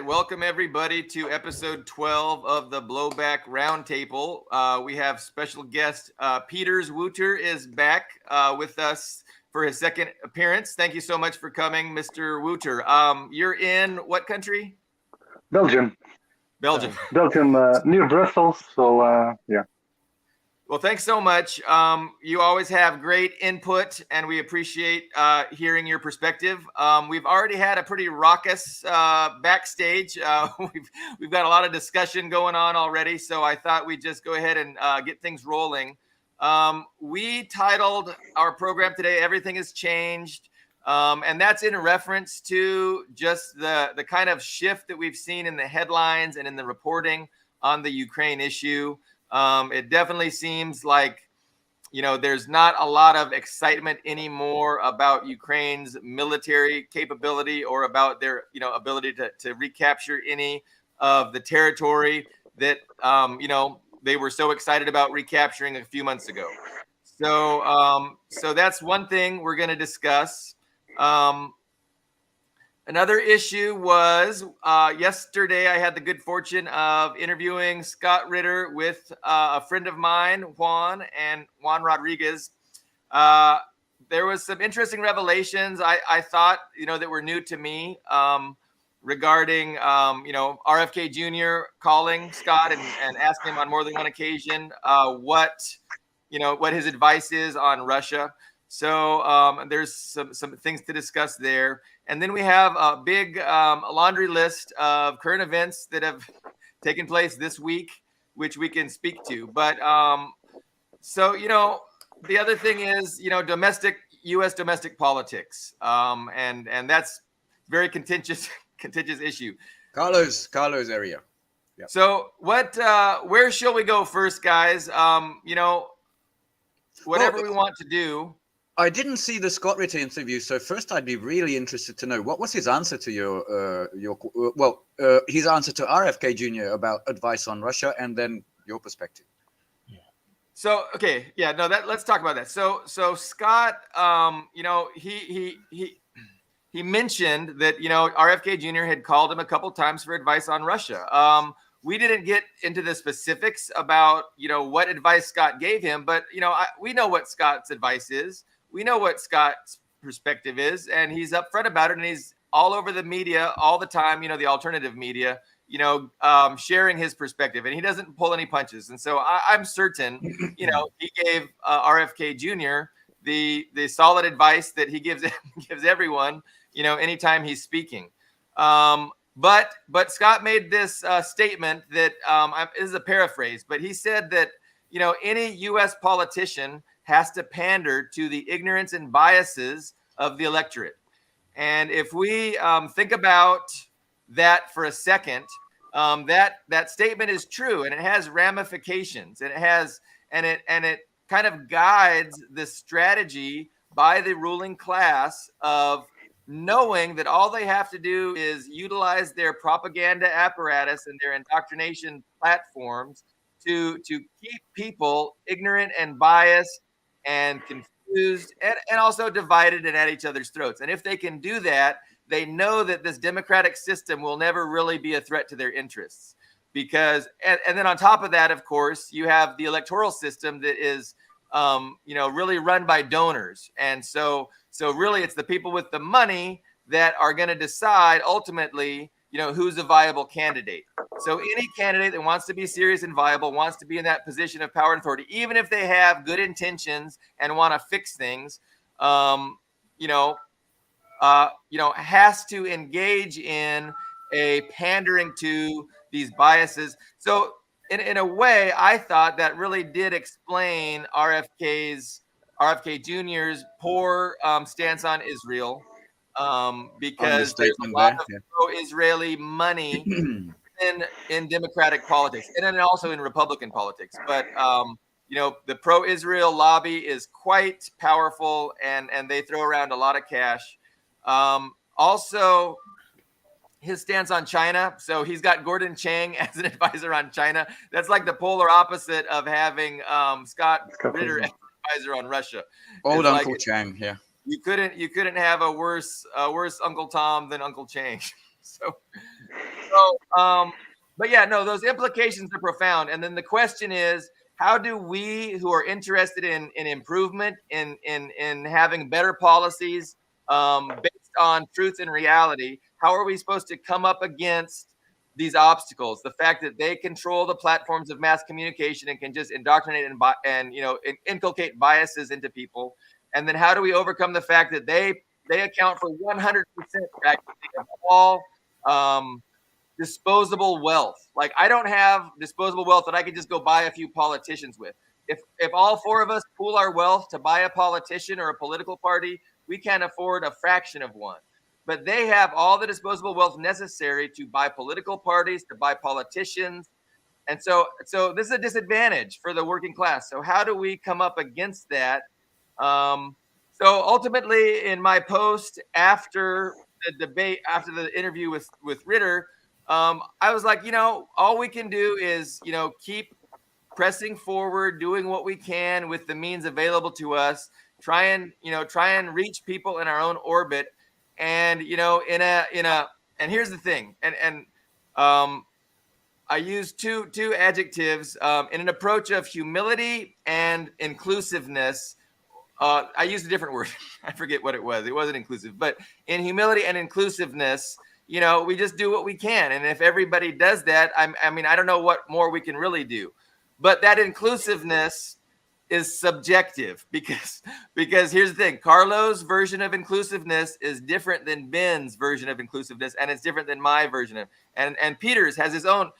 right, welcome everybody to episode 12 of the Blowback Roundtable. We have special guest Peeters. Wouter is back with us for his second appearance. Thank you so much for coming, Mr. Wouter. You're in what country? Belgium. Belgium. Belgium, near Brussels. So yeah. Well, thanks so much. You always have great input, and we appreciate hearing your perspective. We've already had a pretty raucous backstage. We've got a lot of discussion going on already, so I thought we'd just go ahead and get things rolling. We titled our program today, "Everything Has Changed," and that's in reference to just the kind of shift that we've seen in the headlines and in the reporting on the Ukraine issue. It definitely seems like, there's not a lot of excitement anymore about Ukraine's military capability or about their, ability to recapture any of the territory that, they were so excited about recapturing a few months ago. So that's one thing we're going to discuss. Another issue was yesterday I had the good fortune of interviewing Scott Ritter with a friend of mine, Juan Rodriguez. There was some interesting revelations I thought, that were new to me regarding, RFK Jr. calling Scott and asking him on more than one occasion what his advice is on Russia. So there's some things to discuss there. And then we have a big laundry list of current events that have taken place this week, which we can speak to. But so, the other thing is, U.S. domestic politics. And that's very contentious issue. Carlos area. Yep. So where shall we go first, guys? Whatever we want to do. I didn't see the Scott Ritter interview, so first I'd be really interested to know what was his answer to his answer to RFK Jr. about advice on Russia, and then your perspective. Yeah. So let's talk about that. So Scott, he mentioned that RFK Jr. had called him a couple times for advice on Russia. We didn't get into the specifics about what advice Scott gave him, but we know what Scott's advice is. We know what Scott's perspective is, and he's upfront about it, and he's all over the media all the time, the alternative media, sharing his perspective, and he doesn't pull any punches. And so I'm certain, he gave RFK Jr. the solid advice that he gives everyone, anytime he's speaking. But Scott made this statement that is a paraphrase, but he said that, any U.S. politician has to pander to the ignorance and biases of the electorate. And if we think about that for a second, that statement is true, and it has ramifications, and it kind of guides the strategy by the ruling class of knowing that all they have to do is utilize their propaganda apparatus and their indoctrination platforms to keep people ignorant and biased and confused and also divided and at each other's throats. And if they can do that, they know that this democratic system will never really be a threat to their interests. Because, and then on top of that, of course, you have the electoral system that is, really run by donors. And so really it's the people with the money that are going to decide ultimately, who's a viable candidate. So any candidate that wants to be serious and viable, wants to be in that position of power and authority, even if they have good intentions and want to fix things, has to engage in a pandering to these biases. So in a way, I thought that really did explain RFK Jr.'s poor stance on Israel, because there's a lot of pro-Israeli money in Democratic politics, and then also in Republican politics. But the pro-Israel lobby is quite powerful, and they throw around a lot of cash. Also, his stance on China. So he's got Gordon Chang as an advisor on China. That's like the polar opposite of having Scott Ritter as an advisor on Russia. Old Uncle Chang, yeah. You couldn't have a worse Uncle Tom than Uncle Chang. So So, but yeah, no, those implications are profound. And then the question is, how do we who are interested in improvement, in having better policies based on truth and reality, how are we supposed to come up against these obstacles? The fact that they control the platforms of mass communication and can just indoctrinate and inculcate biases into people. And then how do we overcome the fact that they account for 100% practically of all disposable wealth? Like, I don't have disposable wealth that I could just go buy a few politicians with. If all four of us pool our wealth to buy a politician or a political party, we can't afford a fraction of one. But they have all the disposable wealth necessary to buy political parties, to buy politicians. And so this is a disadvantage for the working class. So how do we come up against that? So ultimately, in my post after the debate, after the interview with Ritter, I was like, all we can do is, keep pressing forward, doing what we can with the means available to us, try and reach people in our own orbit. And, and here's the thing. And I use two adjectives in an approach of humility and inclusiveness. I used a different word. I forget what it was. It wasn't inclusive, but in humility and inclusiveness, we just do what we can. And if everybody does that, I don't know what more we can really do. But that inclusiveness is subjective because here's the thing. Carlo's version of inclusiveness is different than Ben's version of inclusiveness, and it's different than my version of. And Peeters has his own.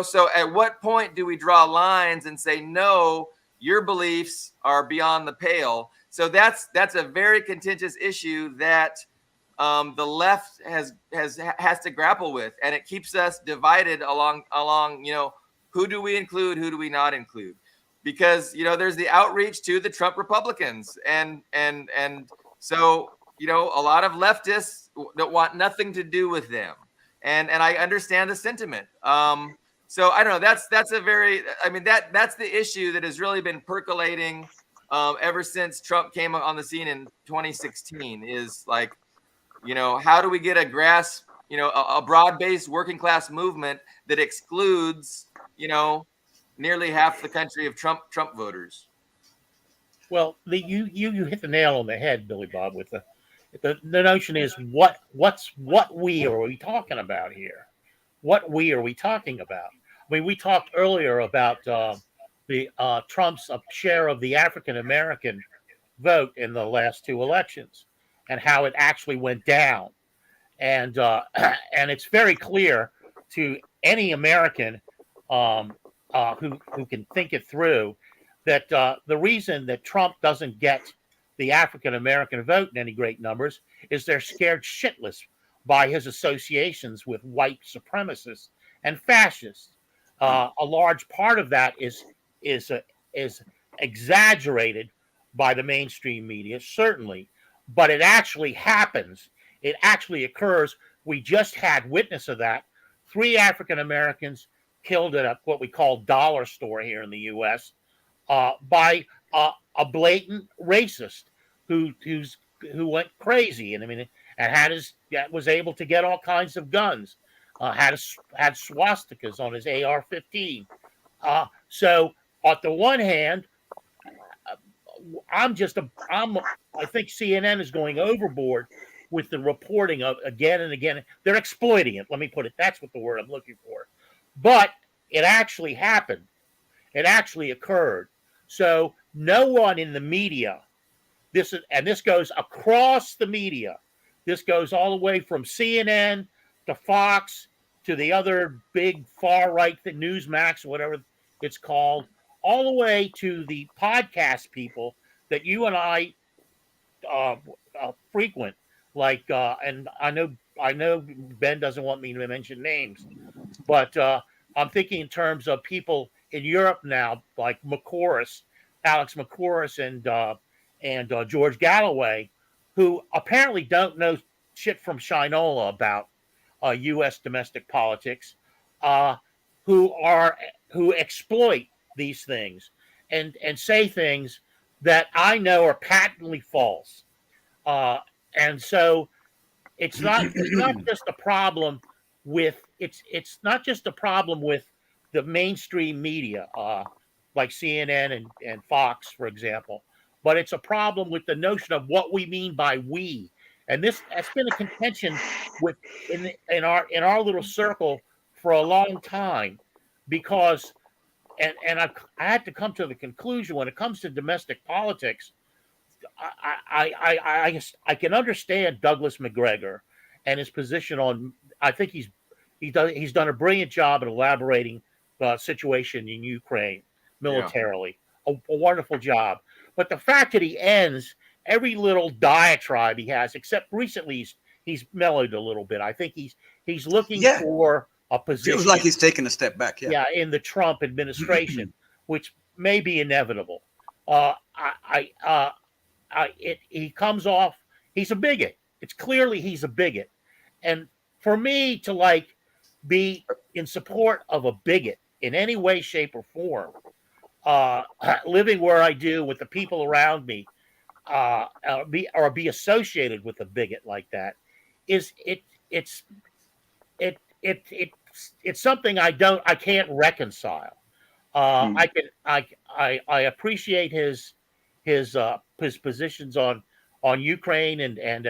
So at what point do we draw lines and say, no, your beliefs are beyond the pale? So that's a very contentious issue that the left has to grapple with, and it keeps us divided along. Who do we include? Who do we not include? Because there's the outreach to the Trump Republicans, and so a lot of leftists don't want nothing to do with them, and I understand the sentiment. So I don't know. That's a very. That's the issue that has really been percolating ever since Trump came on the scene in 2016. Is like, how do we get a grasp, a broad-based working class movement that excludes, nearly half the country of Trump voters? Well, you hit the nail on the head, Billy Bob. With the notion is what we are we talking about here? What we are we talking about? I mean, we talked earlier about the Trump's share of the African American vote in the last two elections, and how it actually went down. And and it's very clear to any American who can think it through that the reason that Trump doesn't get the African American vote in any great numbers is they're scared shitless by his associations with white supremacists and fascists. A large part of that is exaggerated by the mainstream media, certainly, but it actually happens. It actually occurs. We just had witness of that. 3 African Americans killed at what we call dollar store here in the U.S. By a blatant racist who went crazy, and was able to get all kinds of guns. Had swastikas on his AR-15. So on the one hand, I think CNN is going overboard with the reporting of again and again. They're exploiting it. Let me put it. That's what the word I'm looking for. But it actually happened. It actually occurred. So no one in the media, this goes across the media. This goes all the way from CNN to Fox to the other big far right thing, Newsmax, whatever it's called, all the way to the podcast people that you and I frequent. Like, and I know Ben doesn't want me to mention names, but I'm thinking in terms of people in Europe now, like Alex McCorris, and George Galloway, who apparently don't know shit from Shinola about U.S. domestic politics, who exploit these things and say things that I know are patently false. And so it's not just a problem with it's not just a problem with the mainstream media, like CNN and Fox, for example, but it's a problem with the notion of what we mean by we. And that's been a contention with in our little circle for a long time, because I had to come to the conclusion when it comes to domestic politics. I can understand Douglas McGregor and his position on. I think he's done a brilliant job at elaborating the situation in Ukraine militarily. A wonderful job. But the fact that he ends every little diatribe he has, except recently he's mellowed a little bit. I think he's looking for a position. Feels like he's taken a step back. Yeah, in the Trump administration, which may be inevitable. He comes off. He's a bigot. It's clearly he's a bigot, and for me to be in support of a bigot in any way, shape, or form, living where I do with the people around me, be associated with a bigot like that, it's something I can't reconcile. I appreciate his positions on Ukraine and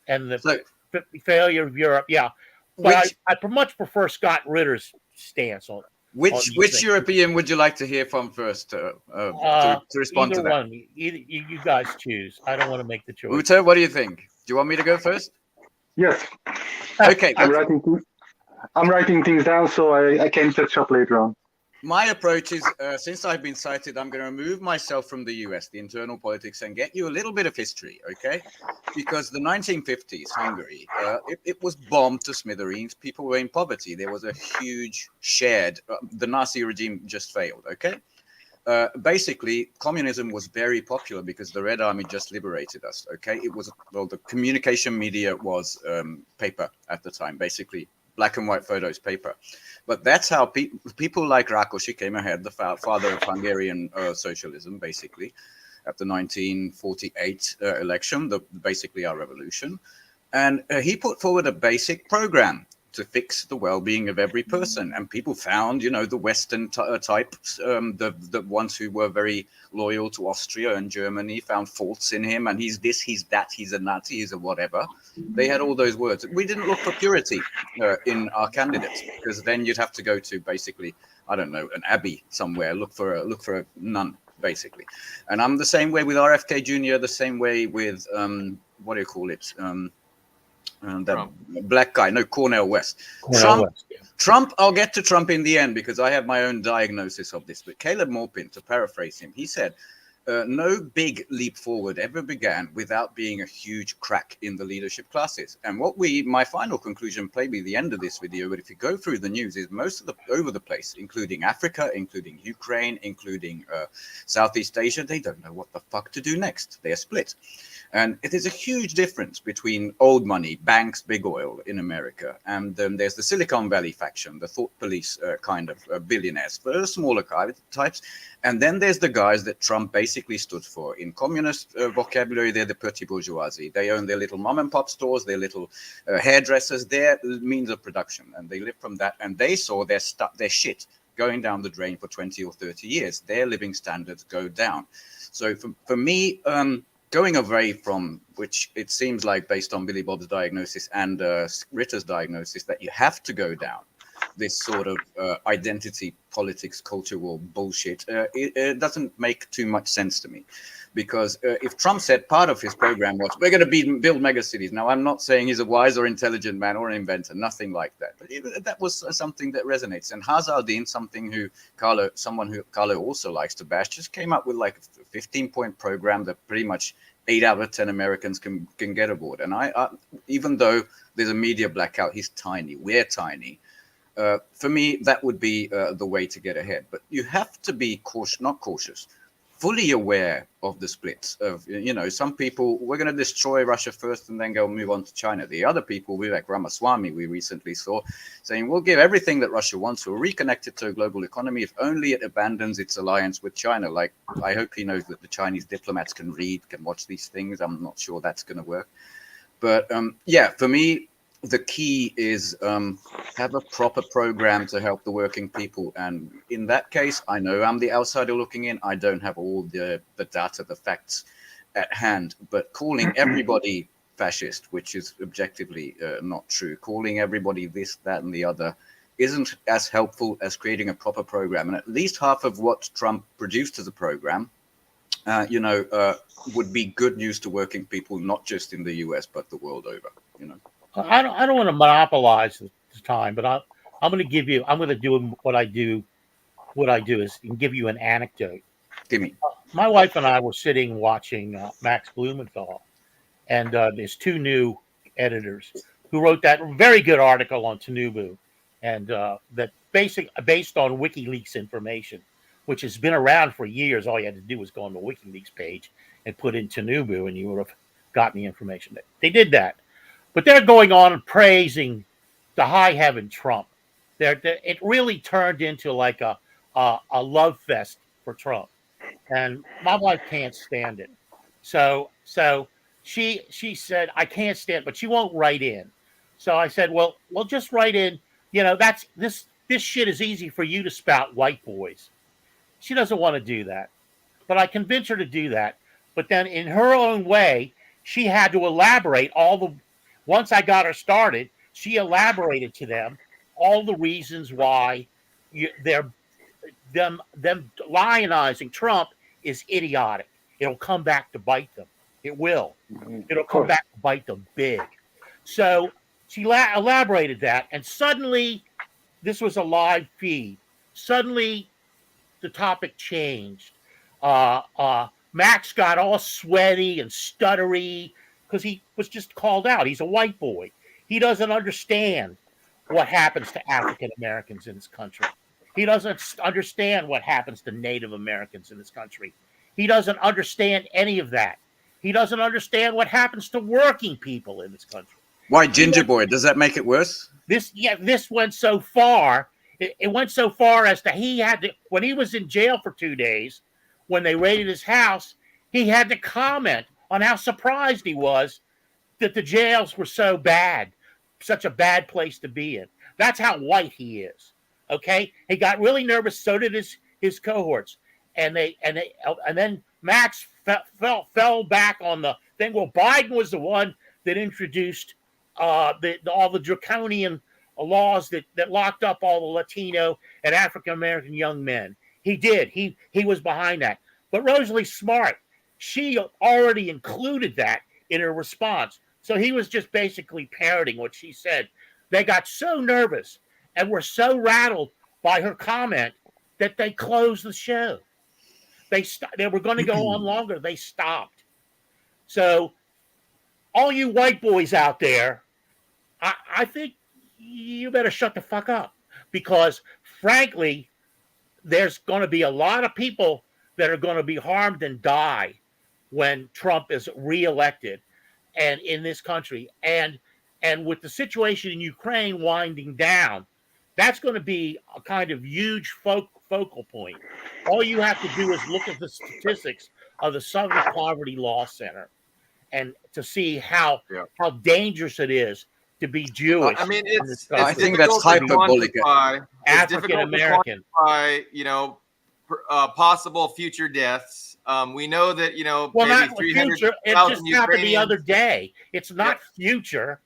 the failure of Europe. Yeah, but I much prefer Scott Ritter's stance on it. Which European would you like to hear from first to respond to that? One. You guys choose. I don't want to make the choice. Wouter, what do you think? Do you want me to go first? Yes. Okay. I'm writing things down so I can catch up later on. My approach is, since I've been cited, I'm going to remove myself from the US, the internal politics, and get you a little bit of history, okay? Because the 1950s, Hungary, it was bombed to smithereens. People were in poverty. There was a huge shared, the Nazi regime just failed, okay? Basically, communism was very popular because the Red Army just liberated us, okay? It was, well, the communication media was paper at the time, basically. Black and white photos, paper. But that's how people like Rákosi came ahead, the father of Hungarian socialism, basically, at the 1948 election, basically our revolution. And he put forward a basic program to fix the well-being of every person. And people found, the Western types, the ones who were very loyal to Austria and Germany, found faults in him. And he's this, he's that, he's a Nazi, he's a whatever. They had all those words. We didn't look for purity in our candidates, because then you'd have to go to basically, I don't know, an abbey somewhere, look for a nun, basically. And I'm the same way with RFK Jr., the same way with, what do you call it? That black guy, Cornel West. Trump, I'll get to Trump in the end because I have my own diagnosis of this. But Caleb Maupin, to paraphrase him, he said, no big leap forward ever began without being a huge crack in the leadership classes. And my final conclusion, maybe the end of this video, but if you go through the news, is most of over the place, including Africa, including Ukraine, including Southeast Asia, they don't know what the fuck to do next. They are split. And it is a huge difference between old money, banks, big oil in America. And there's the Silicon Valley faction, the thought police kind of billionaires, but the smaller types. And then there's the guys that Trump basically stood for. In communist vocabulary, they're the petty bourgeoisie. They own their little mom and pop stores, their little hairdressers, their means of production. And they live from that. And they saw their shit going down the drain for 20 or 30 years. Their living standards go down. So for me, going away from, which it seems like based on Billy Bob's diagnosis and Ritter's diagnosis, that you have to go down this sort of identity politics, culture war bullshit, it doesn't make too much sense to me. Because if Trump said part of his program was, we're going to build mega cities. Now, I'm not saying he's a wise or intelligent man or an inventor, nothing like that. But that was something that resonates. And Hazardine, someone who Carlo also likes to bash, just came up with like a 15-point program that pretty much 8 out of 10 Americans can get aboard. And I even though there's a media blackout, he's tiny, we're tiny. For me, that would be the way to get ahead. But you have to be cautious, fully aware of the splits of, some people, we're going to destroy Russia first and then go move on to China. The other people, like Ramaswamy, we recently saw, saying we'll give everything that Russia wants, we'll reconnect it to a global economy if only it abandons its alliance with China. Like, I hope he knows that the Chinese diplomats can watch these things. I'm not sure that's going to work. But for me, the key is have a proper program to help the working people. And in that case, I know I'm the outsider looking in. I don't have all the data, the facts at hand. But calling everybody fascist, which is objectively not true, calling everybody this, that, and the other, isn't as helpful as creating a proper program. And at least half of what Trump produced as a program, would be good news to working people, not just in the US, but the world over, I don't want to monopolize the time, but I'm going to do what I do. What I do is give you an anecdote. Give me. My wife and I were sitting watching Max Blumenthal, and there's two new editors who wrote that very good article on Tinubu, and that based on WikiLeaks information, which has been around for years. All you had to do was go on the WikiLeaks page and put in Tinubu, and you would have gotten the information. They did that. But they're going on and praising the high heaven Trump. It really turned into like a love fest for Trump, and my wife can't stand it. So she said, I can't stand, but she won't write in. So I said, well, just write in. That's this shit is easy for you to spout, white boys. She doesn't want to do that, but I convinced her to do that. But then, in her own way, she had to elaborate once I got her started, she elaborated to them all the reasons why them lionizing Trump is idiotic. It'll come back to bite them. It will. It'll come back to bite them big. So she elaborated that, and suddenly, this was a live feed. Suddenly, the topic changed. Max got all sweaty and stuttery because he was just called out. He's a white boy. He doesn't understand what happens to African Americans in this country. He doesn't understand what happens to Native Americans in this country. He doesn't understand any of that. He doesn't understand what happens to working people in this country. Why ginger boy? Does that make it worse? This went so far. It went so far as to when he was in jail for 2 days, when they raided his house, he had to comment on how surprised he was that the jails were so bad, such a bad place to be in. That's how white he is. Okay, he got really nervous. So did his cohorts, and then Max fell back on the thing. Well, Biden was the one that introduced all the draconian laws that locked up all the Latino and African American young men. He did. He was behind that. But Rosalie's smart. She already included that in her response. So he was just basically parroting what she said. They got so nervous and were so rattled by her comment that they closed the show. They were going to go on longer. They stopped. So all you white boys out there, I think you better shut the fuck up, because frankly, there's going to be a lot of people that are going to be harmed and die when Trump is reelected and in this country. And with the situation in Ukraine winding down, that's going to be a kind of huge focal point. All you have to do is look at the statistics of the Southern Poverty Law Center and to see how dangerous it is to be Jewish. I mean, I think that's hyperbolic. African American. Possible future deaths. We know that Well, maybe not future. It just happened the other day. It's not future.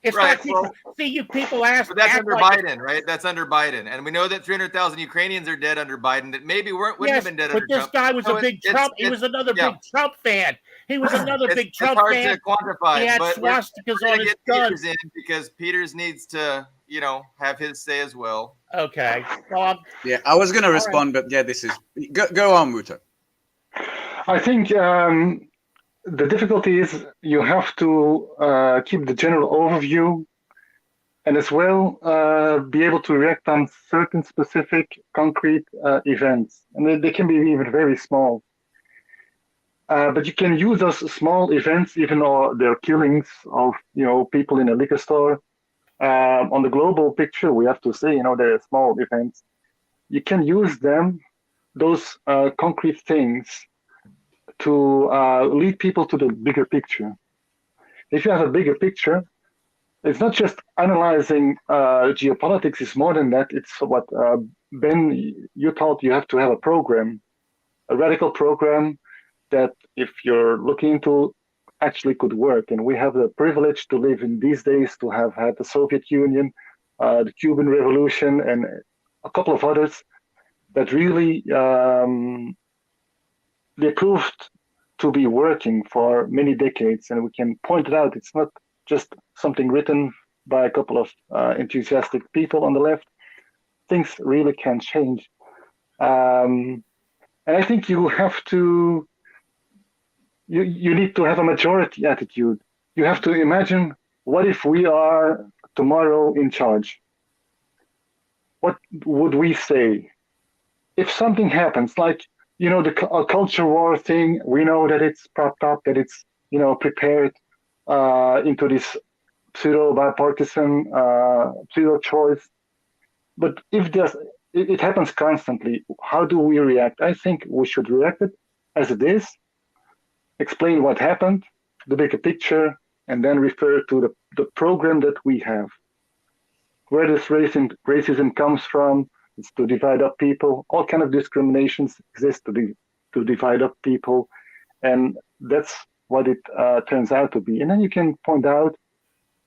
It's not future. See, you people ask. But that's under Biden, right? That's under Biden, and we know that 300,000 Ukrainians are dead under Biden. That maybe wouldn't have been dead under Trump. But this guy was a big Trump. He was another big Trump fan. He was another big Trump fan. It's hard to quantify. He had swastikas on his gun. Because Peeters needs to, have his say as well. Okay. Well, I was going to respond, but this is go on, Wouter. I think the difficulty is you have to keep the general overview, and as well be able to react on certain specific concrete events, and they can be even very small. But you can use those small events, even though they're killings of people in a liquor store. On the global picture, we have to say they're small events. You can use those concrete things, to lead people to the bigger picture. If you have a bigger picture, it's not just analyzing geopolitics. It's more than that. It's what Ben, you thought you have to have a program, a radical program that, if you're looking into, actually could work. And we have the privilege to live in these days, to have had the Soviet Union, the Cuban Revolution, and a couple of others that really they proved to be working for many decades. And we can point it out. It's not just something written by a couple of enthusiastic people on the left. Things really can change. And I think you have to, you need to have a majority attitude. You have to imagine, what if we are tomorrow in charge? What would we say? If something happens, like, the culture war thing, we know that it's propped up, that it's, prepared into this pseudo bipartisan, pseudo choice. But if it happens constantly, how do we react? I think we should react it as it is, explain what happened, the bigger picture, and then refer to the program that we have. Where this racism comes from, it's to divide up people. All kind of discriminations exist to divide up people, and that's what it turns out to be. And then you can point out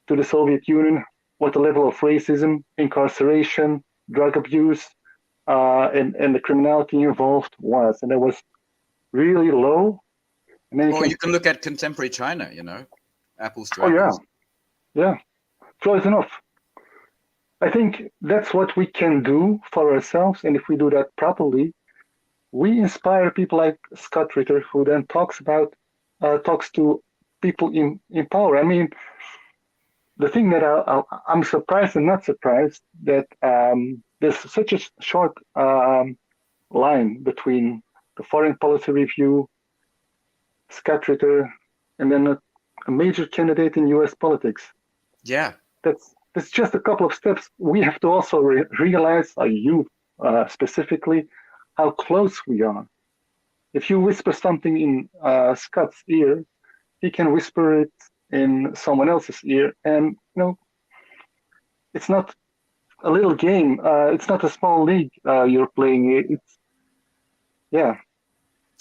to the Soviet Union what the level of racism, incarceration, drug abuse, and the criminality involved was, and it was really low. And then you can look at contemporary China, apples to apples. Oh yeah, close enough. I think that's what we can do for ourselves, and if we do that properly, we inspire people like Scott Ritter, who then talks to people in power. I mean, the thing that I'm surprised and not surprised that there's such a short line between the Foreign Policy Review, Scott Ritter, and then a major candidate in U.S. politics. Yeah. That's just a couple of steps. We have to also realize, you specifically, how close we are. If you whisper something in Scott's ear, he can whisper it in someone else's ear. And, it's not a little game. It's not a small league you're playing. Yeah.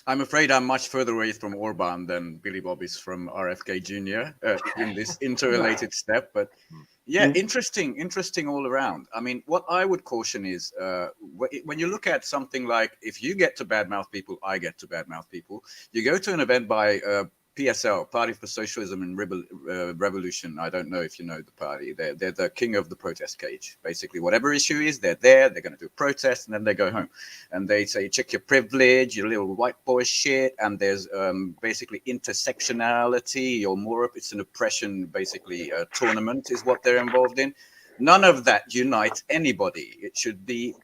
I'm afraid I'm much further away from Orban than Billy Bob is from RFK Jr. In this interrelated step. But yeah, interesting all around. I mean, what I would caution is when you look at something like, if you get to badmouth people, I get to badmouth people. You go to an event by PSL, Party for Socialism and Revolution. I don't know if you know the party. They're the king of the protest cage. Basically, whatever issue is, they're there. They're going to do a protest, and then they go home. And they say, check your privilege, your little white boy shit. And there's basically intersectionality or more. It's an oppression, basically, tournament is what they're involved in. None of that unites anybody. It should be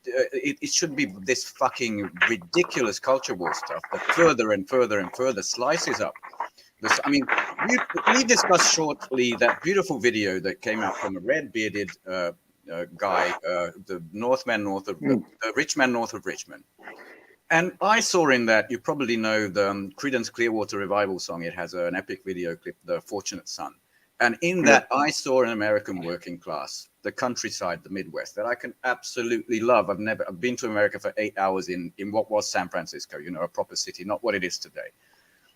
this fucking ridiculous culture war stuff that further and further and further slices up. I mean, we discussed shortly that beautiful video that came out from a red-bearded guy, the rich man north of Richmond. And I saw in that, you probably know the Creedence Clearwater Revival song. It has an epic video clip, The Fortunate Son. And in that, I saw an American working class, the countryside, the Midwest, that I can absolutely love. I've been to America for 8 hours in what was San Francisco, a proper city, not what it is today.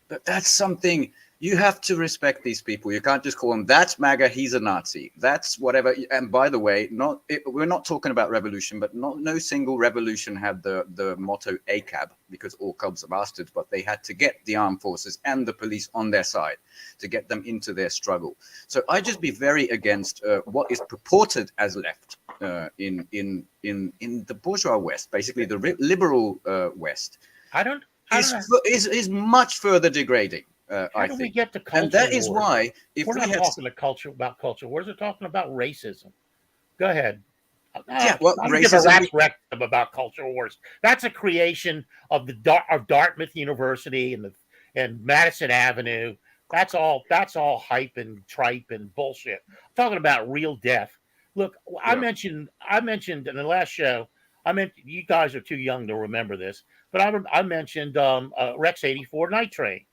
But that's something, you have to respect these people. You can't just call them, that's MAGA, he's a Nazi. That's whatever. And by the way, we're not talking about revolution, but no single revolution had the motto ACAB, because all Cubs are bastards, but they had to get the armed forces and the police on their side to get them into their struggle. So I just be very against what is purported as left in the bourgeois West, basically the liberal West. Is much further degrading. How do we get to culture? And that is why, if we're not talking about culture, we're talking about racism. Go ahead. Racism about culture wars. That's a creation of Dartmouth University and Madison Avenue. That's all hype and tripe and bullshit. I'm talking about real death. Look, I mentioned in the last show. You guys are too young to remember this, but I mentioned Rex 84 Night Train,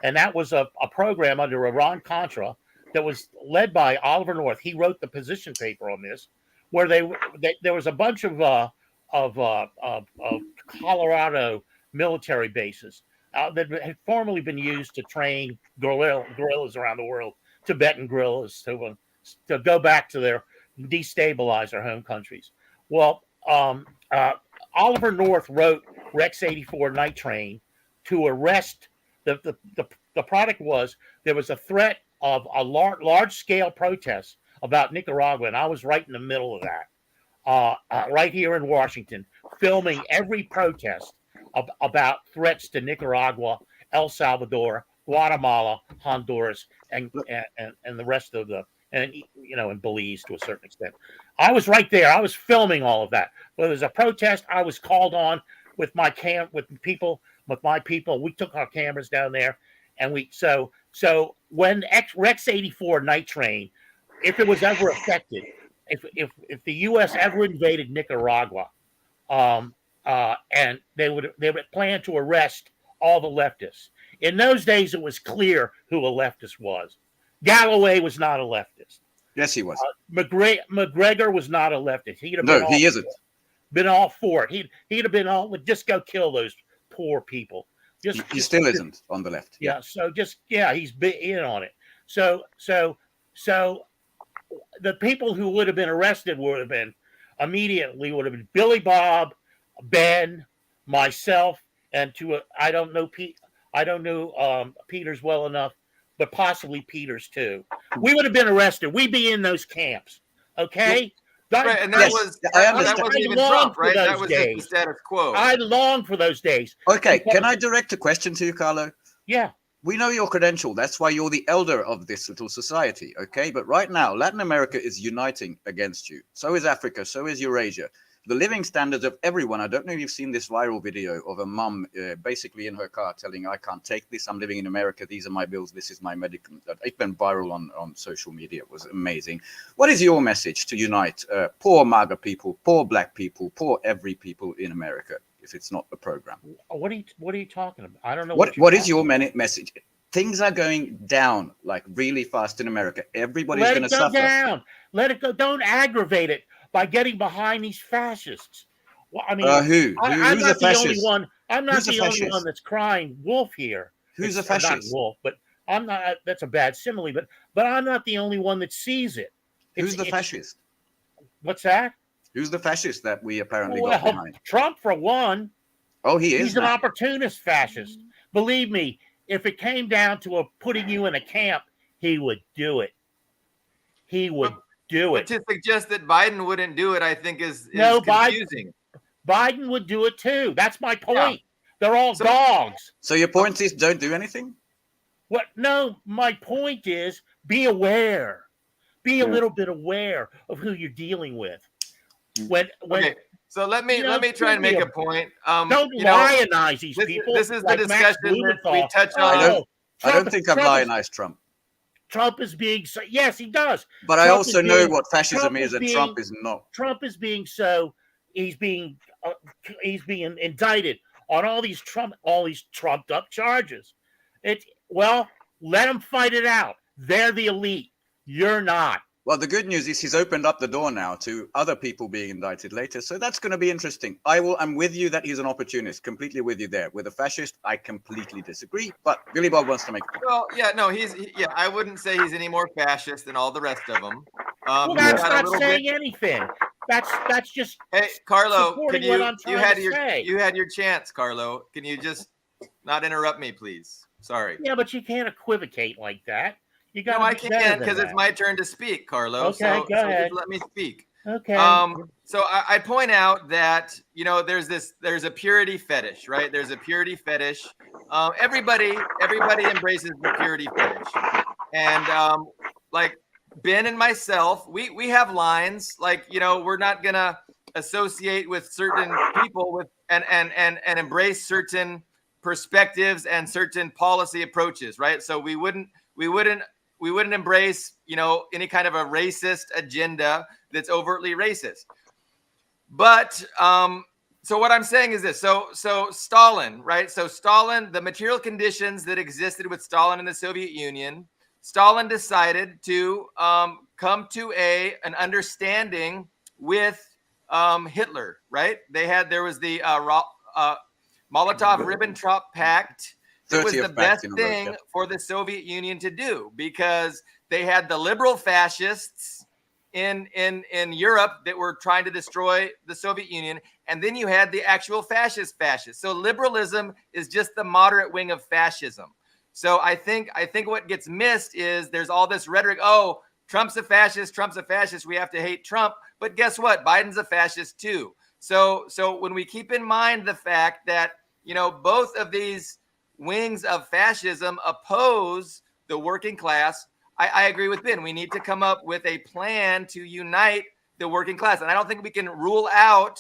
and that was a program under Iran-Contra that was led by Oliver North. He wrote the position paper on this, where there was a bunch of Colorado military bases that had formerly been used to train guerrillas around the world, Tibetan guerrillas, to go back to their destabilize their home countries. Well, Oliver North wrote Rex 84 Night Train to arrest the product was there was a threat of a large scale protest about Nicaragua, and I was right in the middle of that, right here in Washington, filming every protest about threats to Nicaragua, El Salvador, Guatemala, Honduras, and the rest of and Belize to a certain extent. I was right there. I was filming all of that. When there was a protest, I was called on with my people. We took our cameras down there, and so when Rex 84 Night Train, if it was ever affected, if the U.S. ever invaded Nicaragua, and they would plan to arrest all the leftists. In those days, it was clear who a leftist was. Galloway was not a leftist. Yes, he was. McGregor was not a leftist. He isn't. Been all for it. He'd have been all, just go kill those poor people. He still isn't on the left. Yeah. So he's in on it. So the people who would have been arrested would have been Billy Bob, Ben, myself, and I don't know Peeters well enough, but possibly Peeters too. We would have been arrested. We'd be in those camps. Okay. Right, and that wasn't even Trump, right? That was just the status quo. I long for those days. Okay, can I direct a question to you, Carlo? Yeah. We know your credential. That's why you're the elder of this little society, okay? But right now, Latin America is uniting against you. So is Africa. So is Eurasia. The living standards of everyone. I don't know if you've seen this viral video of a mum basically in her car telling, I can't take this. I'm living in America. These are my bills. This is my medical. It went viral on social media. It was amazing. What is your message to unite poor MAGA people, poor black people, poor every people in America, if it's not a program? What are you talking about? I don't know. What is your message? Things are going down like really fast in America. Everybody's going to suffer. Let it go down. Let it go. Don't aggravate it by getting behind these fascists. Well, I mean, I'm not the only one. I'm not the only one that's crying wolf here. Who's a fascist? Not wolf, but I'm not. That's a bad simile. But I'm not the only one that sees it. Who's the fascist? What's that? Who's the fascist that we apparently got behind? Trump, for one. Oh, he is. He's an opportunist fascist. Believe me, if it came down to putting you in a camp, he would do it. He would do it. But to suggest that Biden wouldn't do it, I think is confusing. Biden would do it too. That's my point. Yeah. They're all dogs. So your point is don't do anything? What? No, my point is be aware. Be a little bit aware of who you're dealing with. Okay. So let me try and make a point. Don't lionize these people. This is the discussion that we touch on. I don't think I've lionized Trump. Trump is being so. Yes, he does. But I also know what fascism is, and Trump is not. Trump is being so. He's being indicted on all these trumped up charges. Let them fight it out. They're the elite. You're not. Well, the good news is he's opened up the door now to other people being indicted later. So that's going to be interesting. I'm with you that he's an opportunist. Completely with you there. With a fascist, I completely disagree. But Billy Bob wants to make a point. Well, yeah, no, I wouldn't say he's any more fascist than all the rest of them. That's not saying anything. That's just. Hey, Carlo, you had your chance, Carlo. Can you just not interrupt me, please? Sorry. Yeah, but you can't equivocate like that. No, I can't because it's my turn to speak, Carlo. Okay, go ahead. Just let me speak. Okay. So I point out that there's a purity fetish, right? There's a purity fetish. Everybody embraces the purity fetish, and like Ben and myself, we have lines like we're not gonna associate with certain people with and embrace certain perspectives and certain policy approaches, right? So we wouldn't embrace, any kind of a racist agenda that's overtly racist. But so what I'm saying is this. So Stalin, right? So Stalin, the material conditions that existed with Stalin in the Soviet Union Stalin decided to come to an understanding with Hitler, right? There was the Molotov-Ribbentrop Pact. It was the best thing for the Soviet Union to do because they had the liberal fascists in Europe that were trying to destroy the Soviet Union, and then you had the actual fascists. So liberalism is just the moderate wing of fascism. So I think what gets missed is there's all this rhetoric. Oh, Trump's a fascist. We have to hate Trump. But guess what? Biden's a fascist too. So when we keep in mind the fact that, both of these wings of fascism oppose the working class, I agree with Ben. We need to come up with a plan to unite the working class. And I don't think we can rule out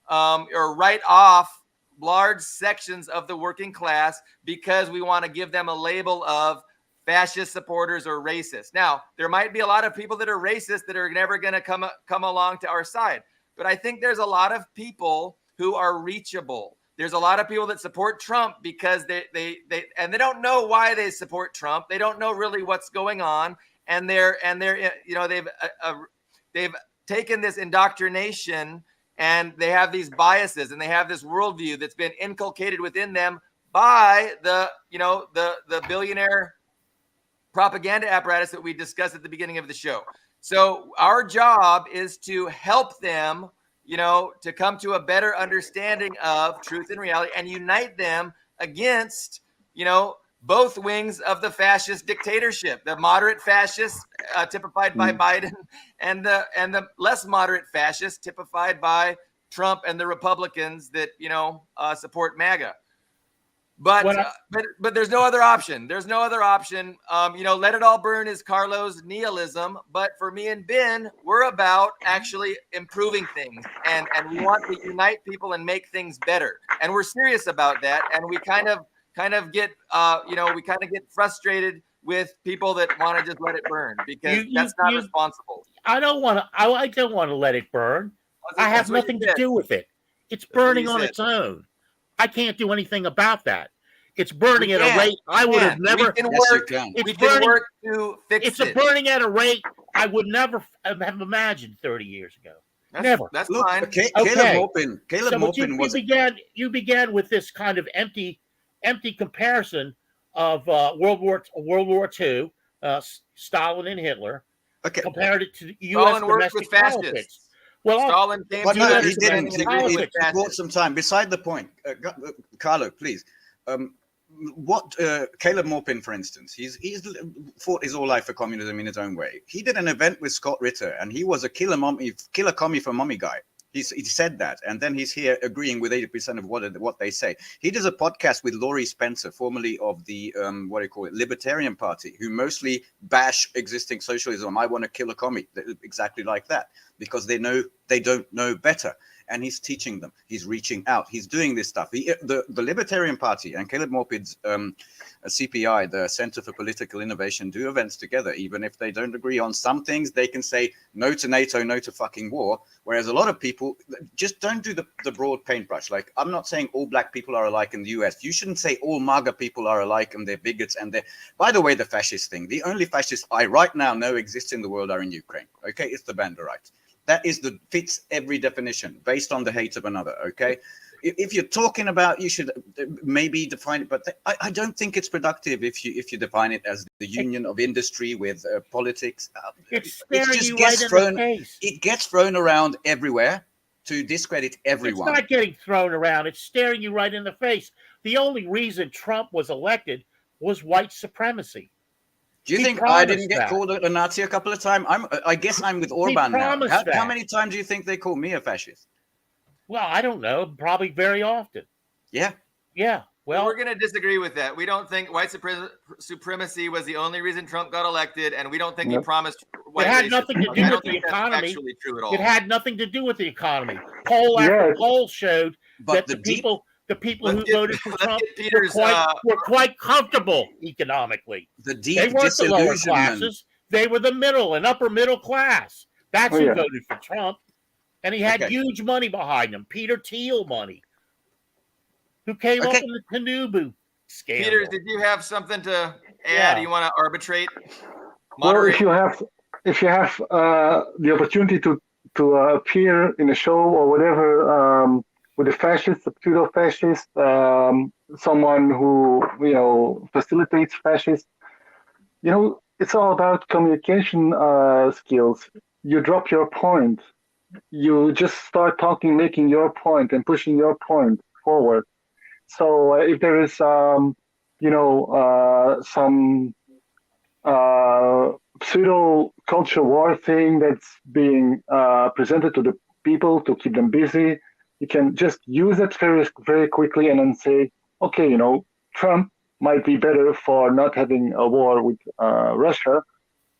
or write off large sections of the working class because we want to give them a label of fascist supporters or racist. Now, there might be a lot of people that are racist that are never going to come along to our side. But I think there's a lot of people who are reachable. There's a lot of people that support Trump because they don't know why they support Trump. They don't know really what's going on, and they've taken this indoctrination, and they have these biases, and they have this worldview that's been inculcated within them by the billionaire propaganda apparatus that we discussed at the beginning of the show. So our job is to help them, to come to a better understanding of truth and reality and unite them against, both wings of the fascist dictatorship, the moderate fascists typified by Biden and the less moderate fascists typified by Trump and the Republicans that, support MAGA. But there's no other option. Let it all burn is Carlos' nihilism. But for me and Ben, we're about actually improving things, and we want to unite people and make things better. And we're serious about that. And we kind of get frustrated with people that want to just let it burn because that's not responsible. I don't want to let it burn. I have nothing to do with it. It's burning on its own. I can't do anything about that. It's burning at a rate I would have never. We can work to fix it. It's burning at a rate I would never have imagined 30 years ago. Never. That's fine. Caleb Maupin was. You began with this kind of empty comparison of World War II, Stalin and Hitler. Okay. Compared it to U.S. domestic politics. Well, Stalin came but no, he he didn't. He brought some time. Beside the point, Carlo, please. What Caleb Maupin, for instance, he's fought his whole life for communism in his own way. He did an event with Scott Ritter, and he was a killer commie for mommy guy. He said that, and then he's here agreeing with 80% of what they say. He does a podcast with Laurie Spencer, formerly of the Libertarian Party, who mostly bash existing socialism. I want to kill a commie, exactly like that, because they don't know better. And he's teaching them. He's reaching out. He's doing this stuff. The Libertarian Party and Caleb Maupin's CPI, the Center for Political Innovation, do events together. Even if they don't agree on some things, they can say no to NATO, no to fucking war. Whereas a lot of people just don't do the broad paintbrush. Like, I'm not saying all black people are alike in the US. You shouldn't say all MAGA people are alike and they're bigots. And by the way, the fascist thing, the only fascists I right now know exist in the world are in Ukraine. Okay, it's the Banderites. That fits every definition based on the hate of another. Okay, if you're talking about, you should maybe define it, but I don't think it's productive if you define it as the union of industry with politics. It gets thrown around everywhere to discredit everyone. It's not getting thrown around. It's staring you right in the face. The only reason Trump was elected was white supremacy. Do you think I didn't get called a Nazi a couple of times? I guess I'm with Orban now. How many times do you think they call me a fascist? Well, I don't know. Probably very often. Yeah. Yeah. Well, we're going to disagree with that. We don't think white supremacy was the only reason Trump got elected, and we don't think he promised white racism. It had nothing to do with the economy. That's actually true at all. It had nothing to do with the economy. Poll after poll showed that the people who voted for Trump were quite comfortable economically. They weren't the lower classes. They were the middle and upper middle class. That's who voted for Trump. And he had huge money behind him. Peter Thiel money. Who came up in the Tanubu scandal. Peters, did you have something to add? You want to arbitrate? Well, Moderate. if you have the opportunity to appear in a show or whatever with a fascist, a pseudo fascist, someone who facilitates fascists, it's all about communication skills. You drop your point. You just start talking, making your point, and pushing your point forward. So if there is, some pseudo culture war thing that's being presented to the people to keep them busy, you can just use it very, very quickly and then say, okay, Trump might be better for not having a war with Russia,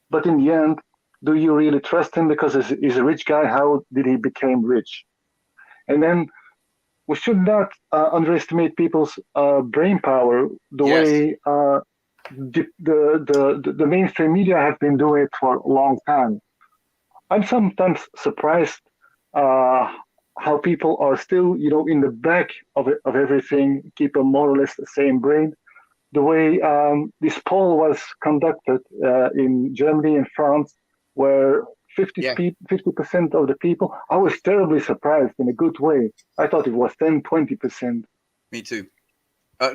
but in the end, do you really trust him because he's a rich guy? How did he become rich? And then we should not underestimate people's brain power the Yes. way the mainstream media have been doing it for a long time. I'm sometimes surprised how people are still, in the back of everything, keep a more or less the same brain. The way this poll was conducted in Germany and France, where 50% of the people, I was terribly surprised in a good way. I thought it was 10-20%. Me too.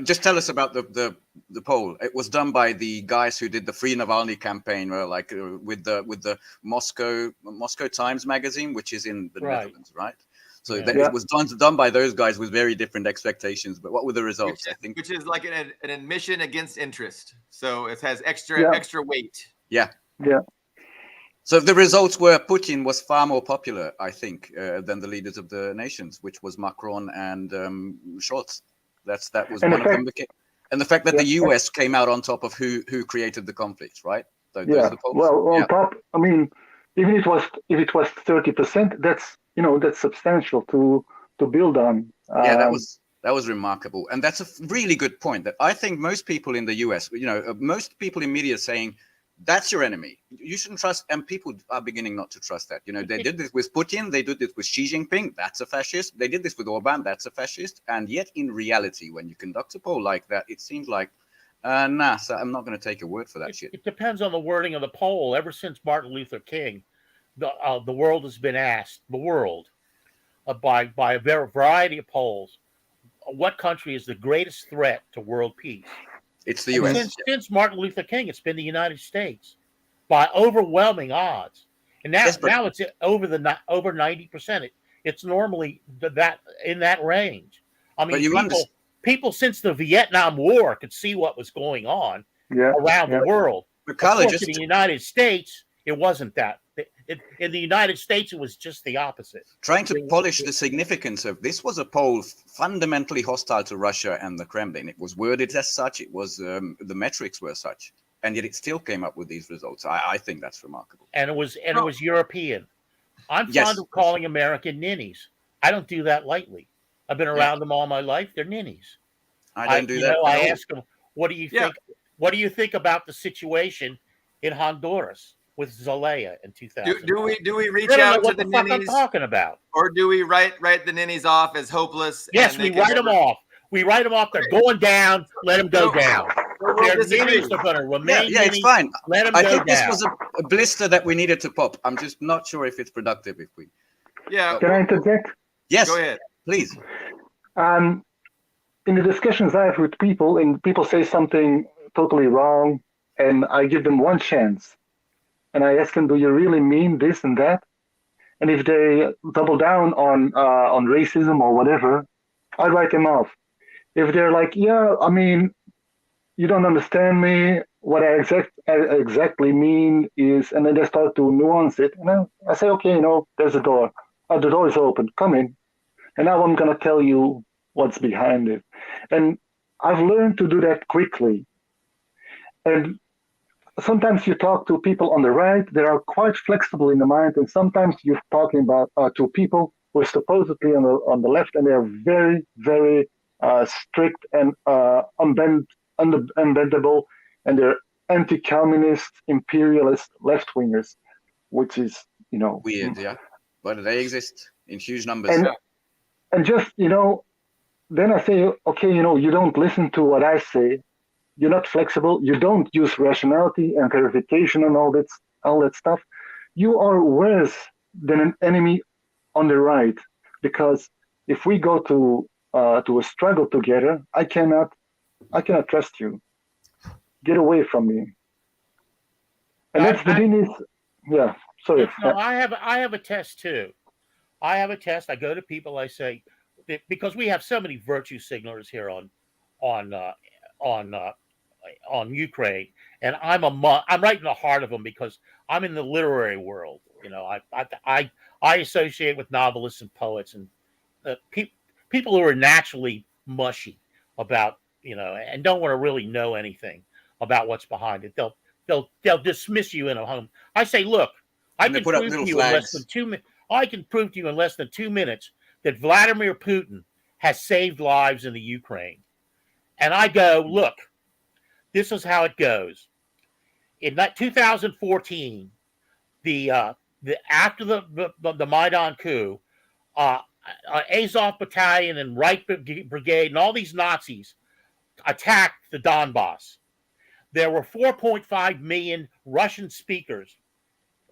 Just tell us about the poll. It was done by the guys who did the Free Navalny campaign, with the Moscow Times magazine, which is in the Netherlands, right? So it was done by those guys with very different expectations. But what were the results? Which is like an admission against interest. So it has extra weight. Yeah. Yeah. So the results were Putin was far more popular, I think, than the leaders of the nations, which was Macron and Scholz. That was one of them. And the fact that the US came out on top of who created the conflict, right? So those are the polls. Well, on top, I mean, even if it was 30%, that's substantial to build on. That was remarkable, and that's a really good point. That I think most people in the US, most people in media saying that's your enemy. You shouldn't trust, and people are beginning not to trust that. They did this with Putin, they did this with Xi Jinping, that's a fascist. They did this with Orban, that's a fascist. And yet, in reality, when you conduct a poll like that, it seems like, so I'm not going to take a word for that shit. It depends on the wording of the poll. Ever since Martin Luther King, the world has been asked, by a variety of polls, what country is the greatest threat to world peace? It's the US. Since Martin Luther King, it's been the United States by overwhelming odds, and now it's over 90%. It's normally that in that range. I mean, people since the Vietnam War could see what was going on around the world. Of course, in the United States, it wasn't that. In the United States, it was just the opposite. Trying to polish the significance of this was a poll fundamentally hostile to Russia and the Kremlin. It was worded as such. It was the metrics were such, and yet it still came up with these results. I think that's remarkable. And it was European. I'm fond of calling American ninnies. I don't do that lightly. I've been around them all my life. They're ninnies. I don't do that. I ask them, "What do you think? What do you think about the situation in Honduras with Zelaya in 2000? Do we reach out to the ninnies? I'm talking about, or do we write the ninnies off as hopeless? Yes, we write them off. We write them off. They're going down. Let them go down. They're ninnies. They're going to remain. Yeah, it's fine. Let them go down. I think this was a blister that we needed to pop. I'm just not sure if it's productive. Can I interject? Yes. Go ahead, please. In the discussions I have with people, and people say something totally wrong, and I give them one chance. And I ask them, do you really mean this and that? And if they double down on racism or whatever, I write them off. If they're like, yeah, I mean, you don't understand me. What I exactly mean is, and then they start to nuance it. And I say, okay, there's a door. The door is open. Come in. And now I'm going to tell you what's behind it. And I've learned to do that quickly. And sometimes you talk to people on the right, they are quite flexible in the mind, and sometimes you're talking about to people who are supposedly on the left, and they are very, very strict and unbendable, and they're anti-communist, imperialist left-wingers, which is, weird, yeah. But they exist in huge numbers. And just, then I say, okay, you don't listen to what I say. you're not flexible, you don't use rationality and verification and all that stuff, you are worse than an enemy on the right. Because if we go to a struggle together, I cannot trust you. Get away from me. And that's the thing is, yeah. Sorry. No, I have a test too. I have a test. I go to people. I say, because we have so many virtue signalers here on Ukraine, and I'm right in the heart of them because I'm in the literary world. You know, I associate with novelists and poets and people who are naturally mushy about, you know, and don't want to really know anything about what's behind it. They'll dismiss you in a home. I say, look, I can prove to you in less than 2 minutes. I can prove to you in less than 2 minutes that Vladimir Putin has saved lives in the Ukraine. And I go, look, this is how it goes. In 2014, after the Maidan coup, Azov Battalion and Reich Brigade and all these Nazis attacked the Donbass. There were 4.5 million Russian speakers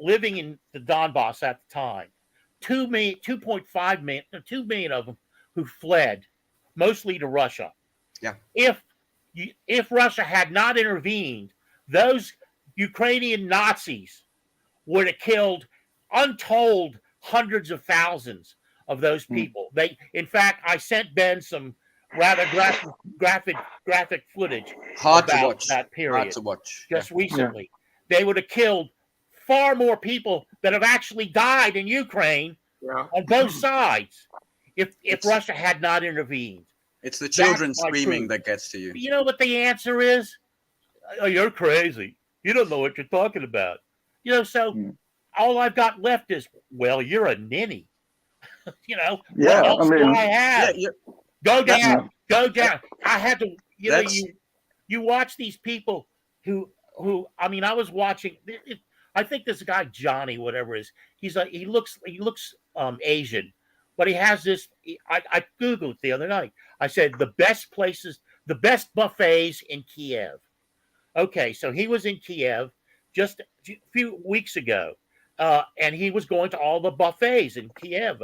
living in the Donbass at the time. 2.5 million, 2 million of them who fled, mostly to Russia. Yeah. If Russia had not intervened, those Ukrainian Nazis would have killed untold hundreds of thousands of those people. In fact, I sent Ben some rather graphic footage about that period. Hard to watch. Just recently. They would have killed far more people that have actually died in Ukraine on both sides if Russia had not intervened. It's the children screaming that gets to you. You know what the answer is? Oh, you're crazy. You don't know what you're talking about. You know, so all I've got left is, well, you're a ninny. You know, what else do I have? Go down. I had to, you know, you watch these people who I mean, I was watching, I think this guy, Johnny, whatever it is, he looks Asian, but he has this, I Googled it the other night. I said, the best buffets in Kiev. Okay, so he was in Kiev just a few weeks ago, and he was going to all the buffets in Kiev,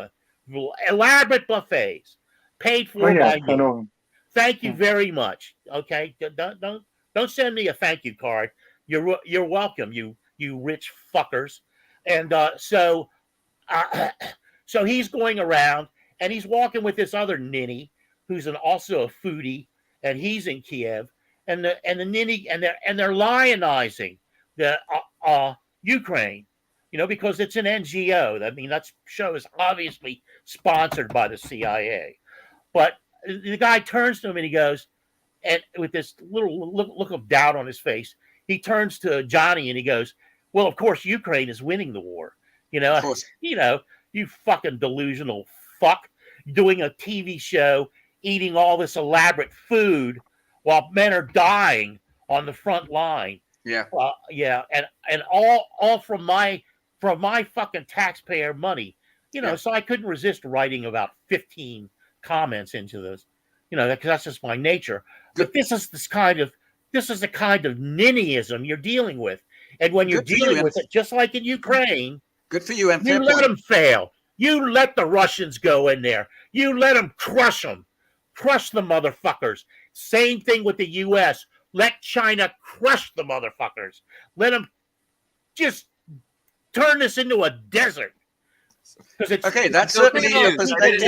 elaborate buffets, paid for by me. Thank you very much. Okay, don't send me a thank you card. You're welcome, you rich fuckers. And so he's going around and he's walking with this other ninny who's also a foodie, and he's in Kiev, and the ninny and they're lionizing the Ukraine, you know, because it's an NGO. I mean, that show is obviously sponsored by the CIA. But the guy turns to him and he goes, and with this little look of doubt on his face, he turns to Johnny and he goes, well, of course, Ukraine is winning the war. You know, you fucking delusional fuck, doing a TV show, eating all this elaborate food while men are dying on the front line. Yeah. And all from my fucking taxpayer money. You know, so I couldn't resist writing about 15 comments into this, you know, because that's just my nature. But this is the kind of ninnyism you're dealing with. And when you're dealing with it, just like in Ukraine, good for you. And you let them fail. You let the Russians go in there. You let them crush the motherfuckers. Same thing with the U.S. Let China crush the motherfuckers. Let them just turn this into a desert. Okay, that's certainly your perspective.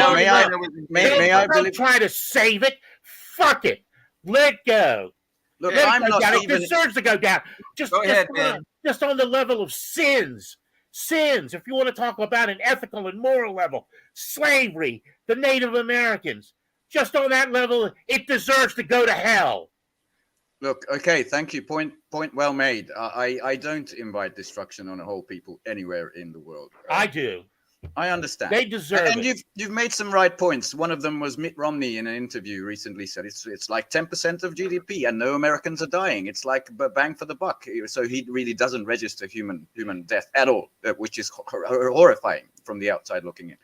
May I try to save it? Fuck it. Let go. Look, it deserves to go down. Just on the level of sins. If you want to talk about an ethical and moral level, slavery, the Native Americans, just on that level, it deserves to go to hell. Look, okay, thank you. Point well made. I don't invite destruction on a whole people anywhere in the world. I do. I understand. They deserve it. And you've made some right points. One of them was Mitt Romney in an interview recently said it's like 10% of GDP and no Americans are dying. It's like bang for the buck. So he really doesn't register human death at all, which is horrifying from the outside looking in.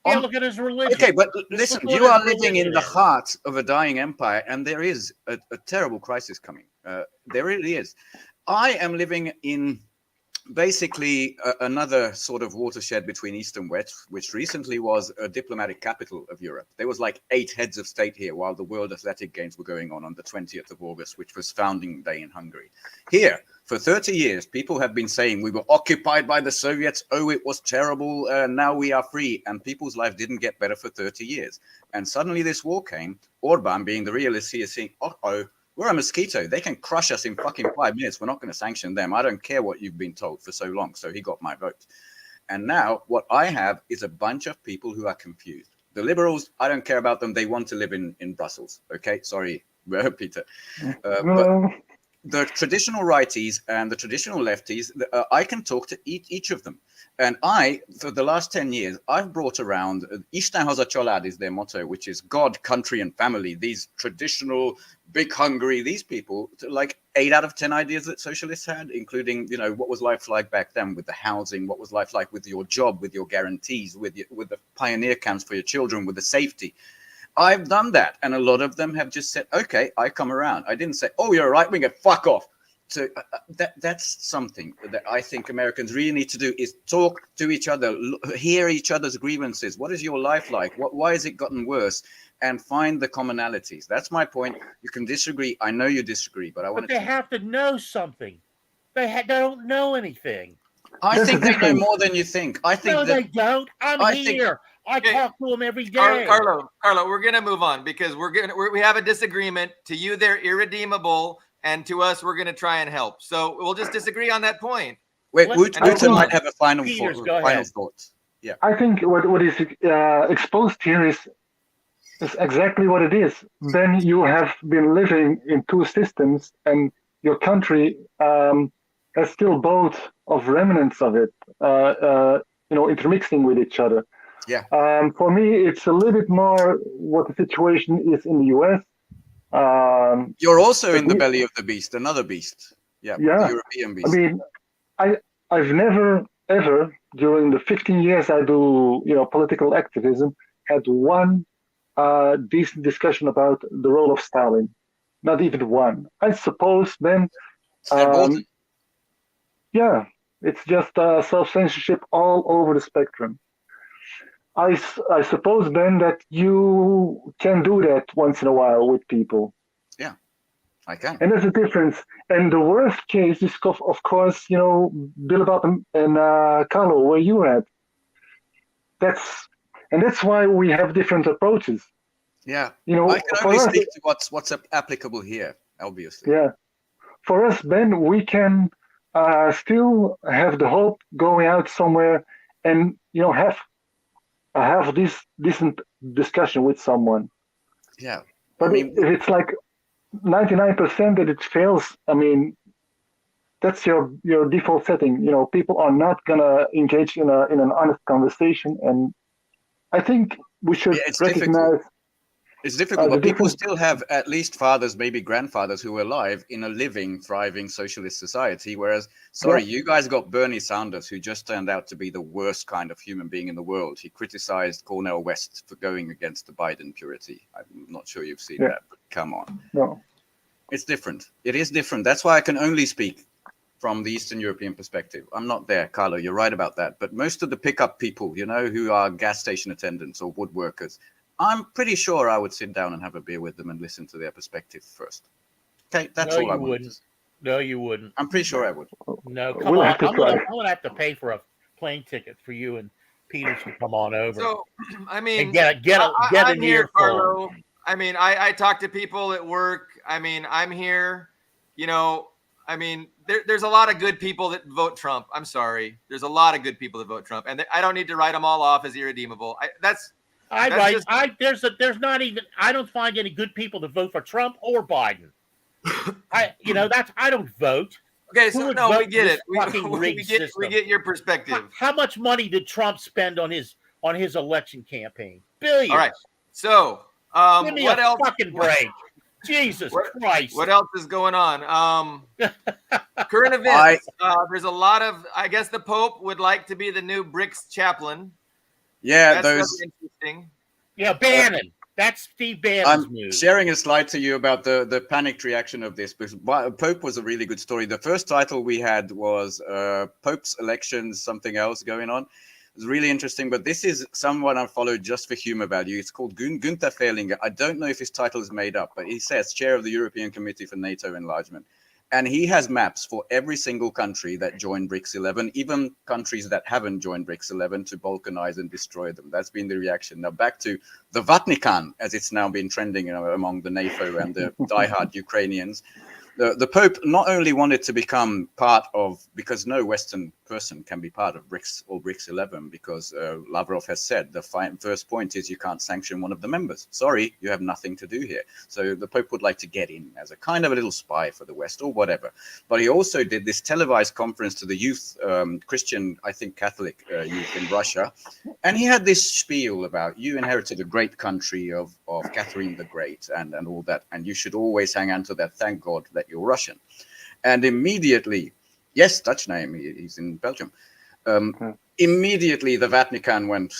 Yeah, look at his religion. Okay, but Just listen, look what you his are living in religion the is. heart of a dying empire, and there is a terrible crisis coming. There really is. I am living in basically another sort of watershed between East and West, which recently was a diplomatic capital of Europe. There was like 8 heads of state here while the World Athletic Games were going on the 20th of August, which was founding day in Hungary. Here, for 30 years, people have been saying we were occupied by the Soviets. Oh, it was terrible. Now we are free. And people's life didn't get better for 30 years. And suddenly this war came. Orban, being the realist, he is saying, uh-oh, we're a mosquito. They can crush us in fucking 5 minutes. We're not going to sanction them. I don't care what you've been told for so long. So he got my vote. And now what I have is a bunch of people who are confused. The liberals, I don't care about them. They want to live in Brussels. Okay, sorry, Peter. But the traditional righties and the traditional lefties, I can talk to each of them. And for the last 10 years, I've brought around, Isten haza család is their motto, which is God, country, and family. These traditional, big Hungary, these people, like 8 out of 10 ideas that socialists had, including, what was life like back then with the housing, what was life like with your job, with your guarantees, with the pioneer camps for your children, with the safety. I've done that. And a lot of them have just said, okay, I come around. I didn't say, oh, you're a right winger, fuck off. So that's something that I think Americans really need to do, is talk to each other, hear each other's grievances. What is your life like? Why has it gotten worse? And find the commonalities. That's my point. You can disagree. I know you disagree, but they have to know something. They don't know anything. I think they know more than you think. I think no, they don't. I'm here. I talk to them every day. Carlo, we're gonna move on because we have a disagreement. To you, they're irredeemable, and to us, we're gonna try and help. So we'll just disagree on that point. Wait, Wouter might have a final thought. Yeah, I think what is exposed here is exactly what it is. Then you have been living in 2 systems, and your country has still both of remnants of it, intermixing with each other. Yeah. For me, it's a little bit more what the situation is in the US. You're also in the belly of the beast, another beast. Yeah. The European beast. I mean, I've never ever during the 15 years I do political activism had one decent discussion about the role of Stalin. Not even one. I suppose then. Yeah, it's just self-censorship all over the spectrum. I suppose, Ben, that you can do that once in a while with people. Yeah, I can. And there's a difference. And the worst case is, of course, Bill Bottom and Carlo, where you're at. That's why we have different approaches. Yeah, I can only speak to what's applicable here, obviously. Yeah. For us, Ben, we can still have the hope going out somewhere and, have this decent discussion with someone. Yeah. But if it's like 99% that it fails, I mean, that's your default setting. People are not gonna engage in an honest conversation, and I think we should recognize. It's difficult, but people still have at least fathers, maybe grandfathers, who were alive in a living, thriving socialist society. Whereas, you guys got Bernie Sanders, who just turned out to be the worst kind of human being in the world. He criticized Cornel West for going against the Biden purity. I'm not sure you've seen that, but come on. No. It's different. It is different. That's why I can only speak from the Eastern European perspective. I'm not there, Carlo. You're right about that. But most of the pickup people, who are gas station attendants or woodworkers, I'm pretty sure I would sit down and have a beer with them and listen to their perspective first. Okay, that's all I would. No, you wouldn't. I'm pretty sure I would. No, come on. I'm going to have to pay for a plane ticket for you and Peters to come on over. So, I mean, and get I'm here, Carlo. I mean, I talk to people at work. I mean, I'm here. I mean, there's a lot of good people that vote Trump. I'm sorry. There's a lot of good people that vote Trump, and I don't need to write them all off as irredeemable. There's not even. I don't find any good people to vote for Trump or Biden. I don't vote. Okay, so no, we get it. We get your perspective. How much money did Trump spend on his election campaign? Billions. All right. So, give me what else? Fucking break. Jesus Christ. What else is going on? Current events. There's a lot of. I guess the Pope would like to be the new BRICS chaplain. Yeah, That's those. interesting. Yeah, Bannon. That's Steve Bannon's I'm move. sharing a slide to you about the panicked reaction of this, because Pope was a really good story. The first title we had was Pope's Elections, something else going on. It was really interesting, but this is someone I followed just for humor value. It's called Gunther Fehlinger. I don't know if his title is made up, but he says chair of the European Committee for NATO Enlargement. And he has maps for every single country that joined BRICS 11, even countries that haven't joined BRICS 11, to balkanize and destroy them. That's been the reaction. Now back to the Vatican, as it's now been trending, among the NATO and the diehard Ukrainians. The Pope not only wanted to become part of, because no Western person can be part of BRICS or BRICS 11, because Lavrov has said the first point is you can't sanction one of the members. Sorry, you have nothing to do here. So the Pope would like to get in as a kind of a little spy for the West or whatever. But he also did this televised conference to the youth, Christian, I think Catholic youth in Russia. And he had this spiel about, you inherited a great country of Catherine the Great and all that, and you should always hang on to that. Thank God that you're Russian. And immediately, yes, Dutch name, he's in Belgium. Immediately the Vatican went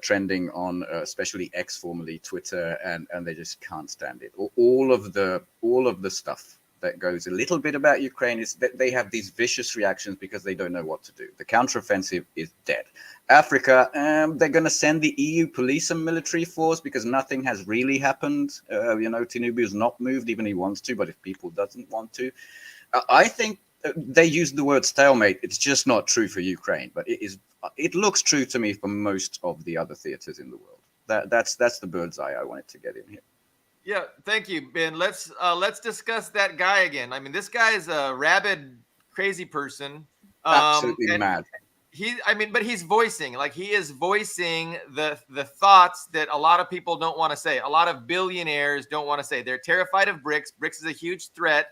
trending on especially X, formerly Twitter, and they just can't stand it. All of the stuff that goes a little bit about Ukraine is that they have these vicious reactions because they don't know what to do. The counteroffensive is dead. Africa, they're going to send the EU police and military force because nothing has really happened. Tinubu's not moved, even he wants to, but if people doesn't want to. I think they use the word stalemate. It's just not true for Ukraine, but it looks true to me for most of the other theaters in the world. That's the bird's eye I wanted to get in here. Yeah, thank you, Ben. Let's discuss that guy again. I mean, this guy is a rabid, crazy person. Absolutely mad. But he is voicing the thoughts that a lot of people don't want to say. A lot of billionaires don't want to say. They're terrified of BRICS. BRICS is a huge threat,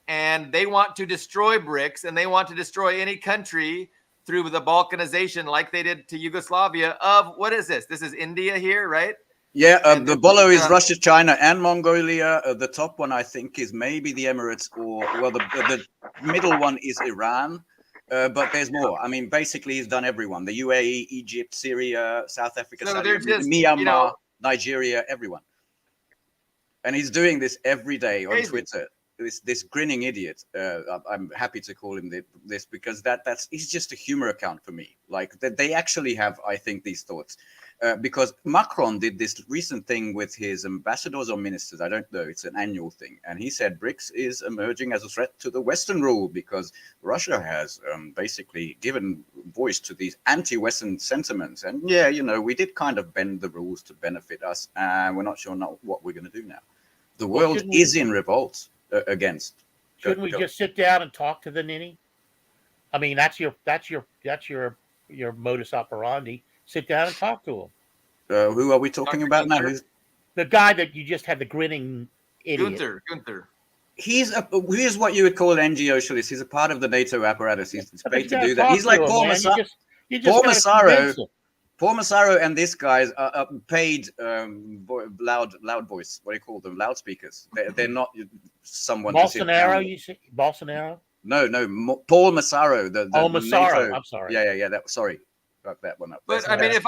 and they want to destroy BRICS, and they want to destroy any country through the balkanization, like they did to Yugoslavia. Of what is this? This is India here, right? Yeah, the bolo is Russia, China, and Mongolia. The top one, I think, is maybe the Emirates, the middle one is Iran. But there's more. I mean, basically, he's done everyone: the UAE, Egypt, Syria, South Africa, Myanmar, Nigeria, everyone. And he's doing this every day on Twitter. This grinning idiot. I'm happy to call him this because he's just a humor account for me. Like they actually have, I think, these thoughts. Because Macron did this recent thing with his ambassadors or ministers. I don't know. It's an annual thing. And he said BRICS is emerging as a threat to the Western rule because Russia has basically given voice to these anti-Western sentiments. And yeah, we did kind of bend the rules to benefit us. And we're not sure what we're going to do now. The world is in revolt against. Shouldn't we just sit down and talk to the ninny? I mean, that's your modus operandi. Sit down and talk to him. Who are we talking about now? The guy that you just had the grinning idiot. Gunther. He's what you would call an NGO-socialist. He's a part of the NATO apparatus. He's paid to do that. He's like Paul Massaro. Paul Massaro and this guy are paid loud voice. What do you call them? Loudspeakers. They're not someone. Bolsonaro, you say? Bolsonaro? No. Paul Massaro. Massaro. NATO. I'm sorry. Yeah. Sorry. That one up. But I mean, if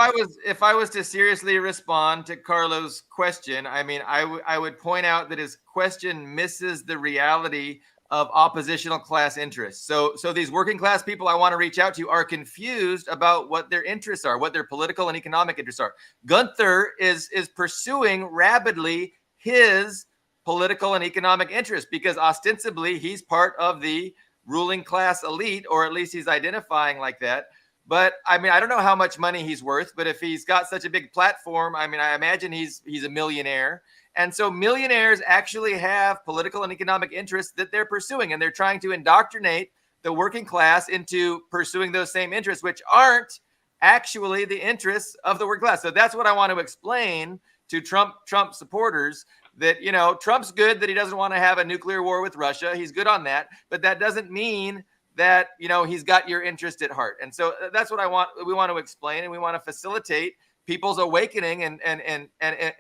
I was to seriously respond to Carlos' question, I mean, I would point out that his question misses the reality of oppositional class interests. So these working class people I want to reach out to are confused about what their interests are, what their political and economic interests are. Gunther is pursuing rapidly his political and economic interests because ostensibly he's part of the ruling class elite, or at least he's identifying like that. But I mean, I don't know how much money he's worth, but if he's got such a big platform, I mean, I imagine he's a millionaire. And so millionaires actually have political and economic interests that they're pursuing, and they're trying to indoctrinate the working class into pursuing those same interests, which aren't actually the interests of the working class. So that's what I want to explain to Trump supporters, that, Trump's good that he doesn't want to have a nuclear war with Russia. He's good on that, but that doesn't mean that, he's got your interest at heart. And so that's what we want to explain, and we want to facilitate people's awakening and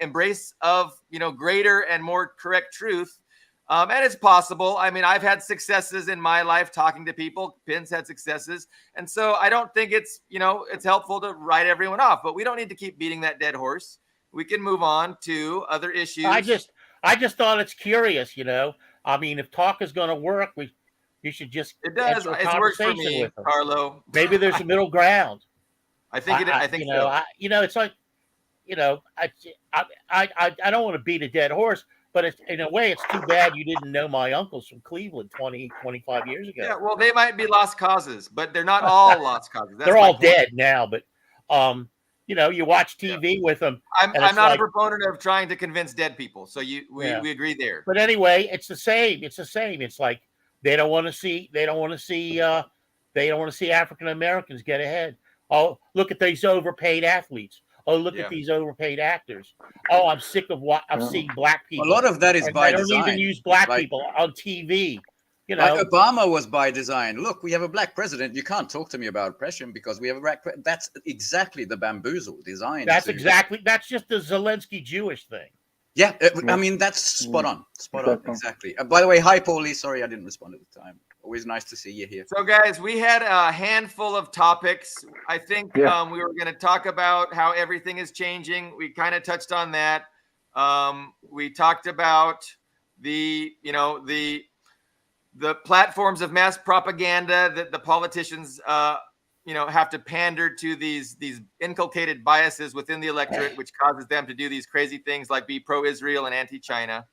embrace of, greater and more correct truth And it's possible. I mean, I've had successes in my life talking to people. Pinn's had successes. And so I don't think it's, it's helpful to write everyone off, but we don't need to keep beating that dead horse. We can move on to other issues. I just thought it's curious, I mean, if talk is going to work, you should just it does. It's worked for me, with them. Carlo. Maybe there's a middle ground. I think so. It's like, I don't want to beat a dead horse, but it's, in a way, it's too bad you didn't know my uncles from Cleveland 20, 25 years ago. Yeah, well, they might be lost causes, but they're not all lost causes. They're all dead now, but you watch TV with them. I'm not a proponent of trying to convince dead people, so we agree there. But anyway, it's the same. It's like they don't want to see African Americans get ahead. Oh, look at these overpaid athletes. Oh, look at these overpaid actors. Oh, I'm sick of seeing black people. A lot of that is by design. They don't even use black people on TV. Like Obama was by design. Look, we have a black president. You can't talk to me about oppression because we have a black president. That's exactly the bamboozle design. That's just the Zelensky Jewish thing. Yeah, I mean, that's spot on. Exactly. By the way, hi, Paulie. Sorry, I didn't respond at the time. Always nice to see you here. So, guys, we had a handful of topics. I think we were going to talk about how everything is changing. We kind of touched on that. We talked about the platforms of mass propaganda that the politicians, have to pander to these inculcated biases within the electorate, which causes them to do these crazy things like be pro-Israel and anti-China.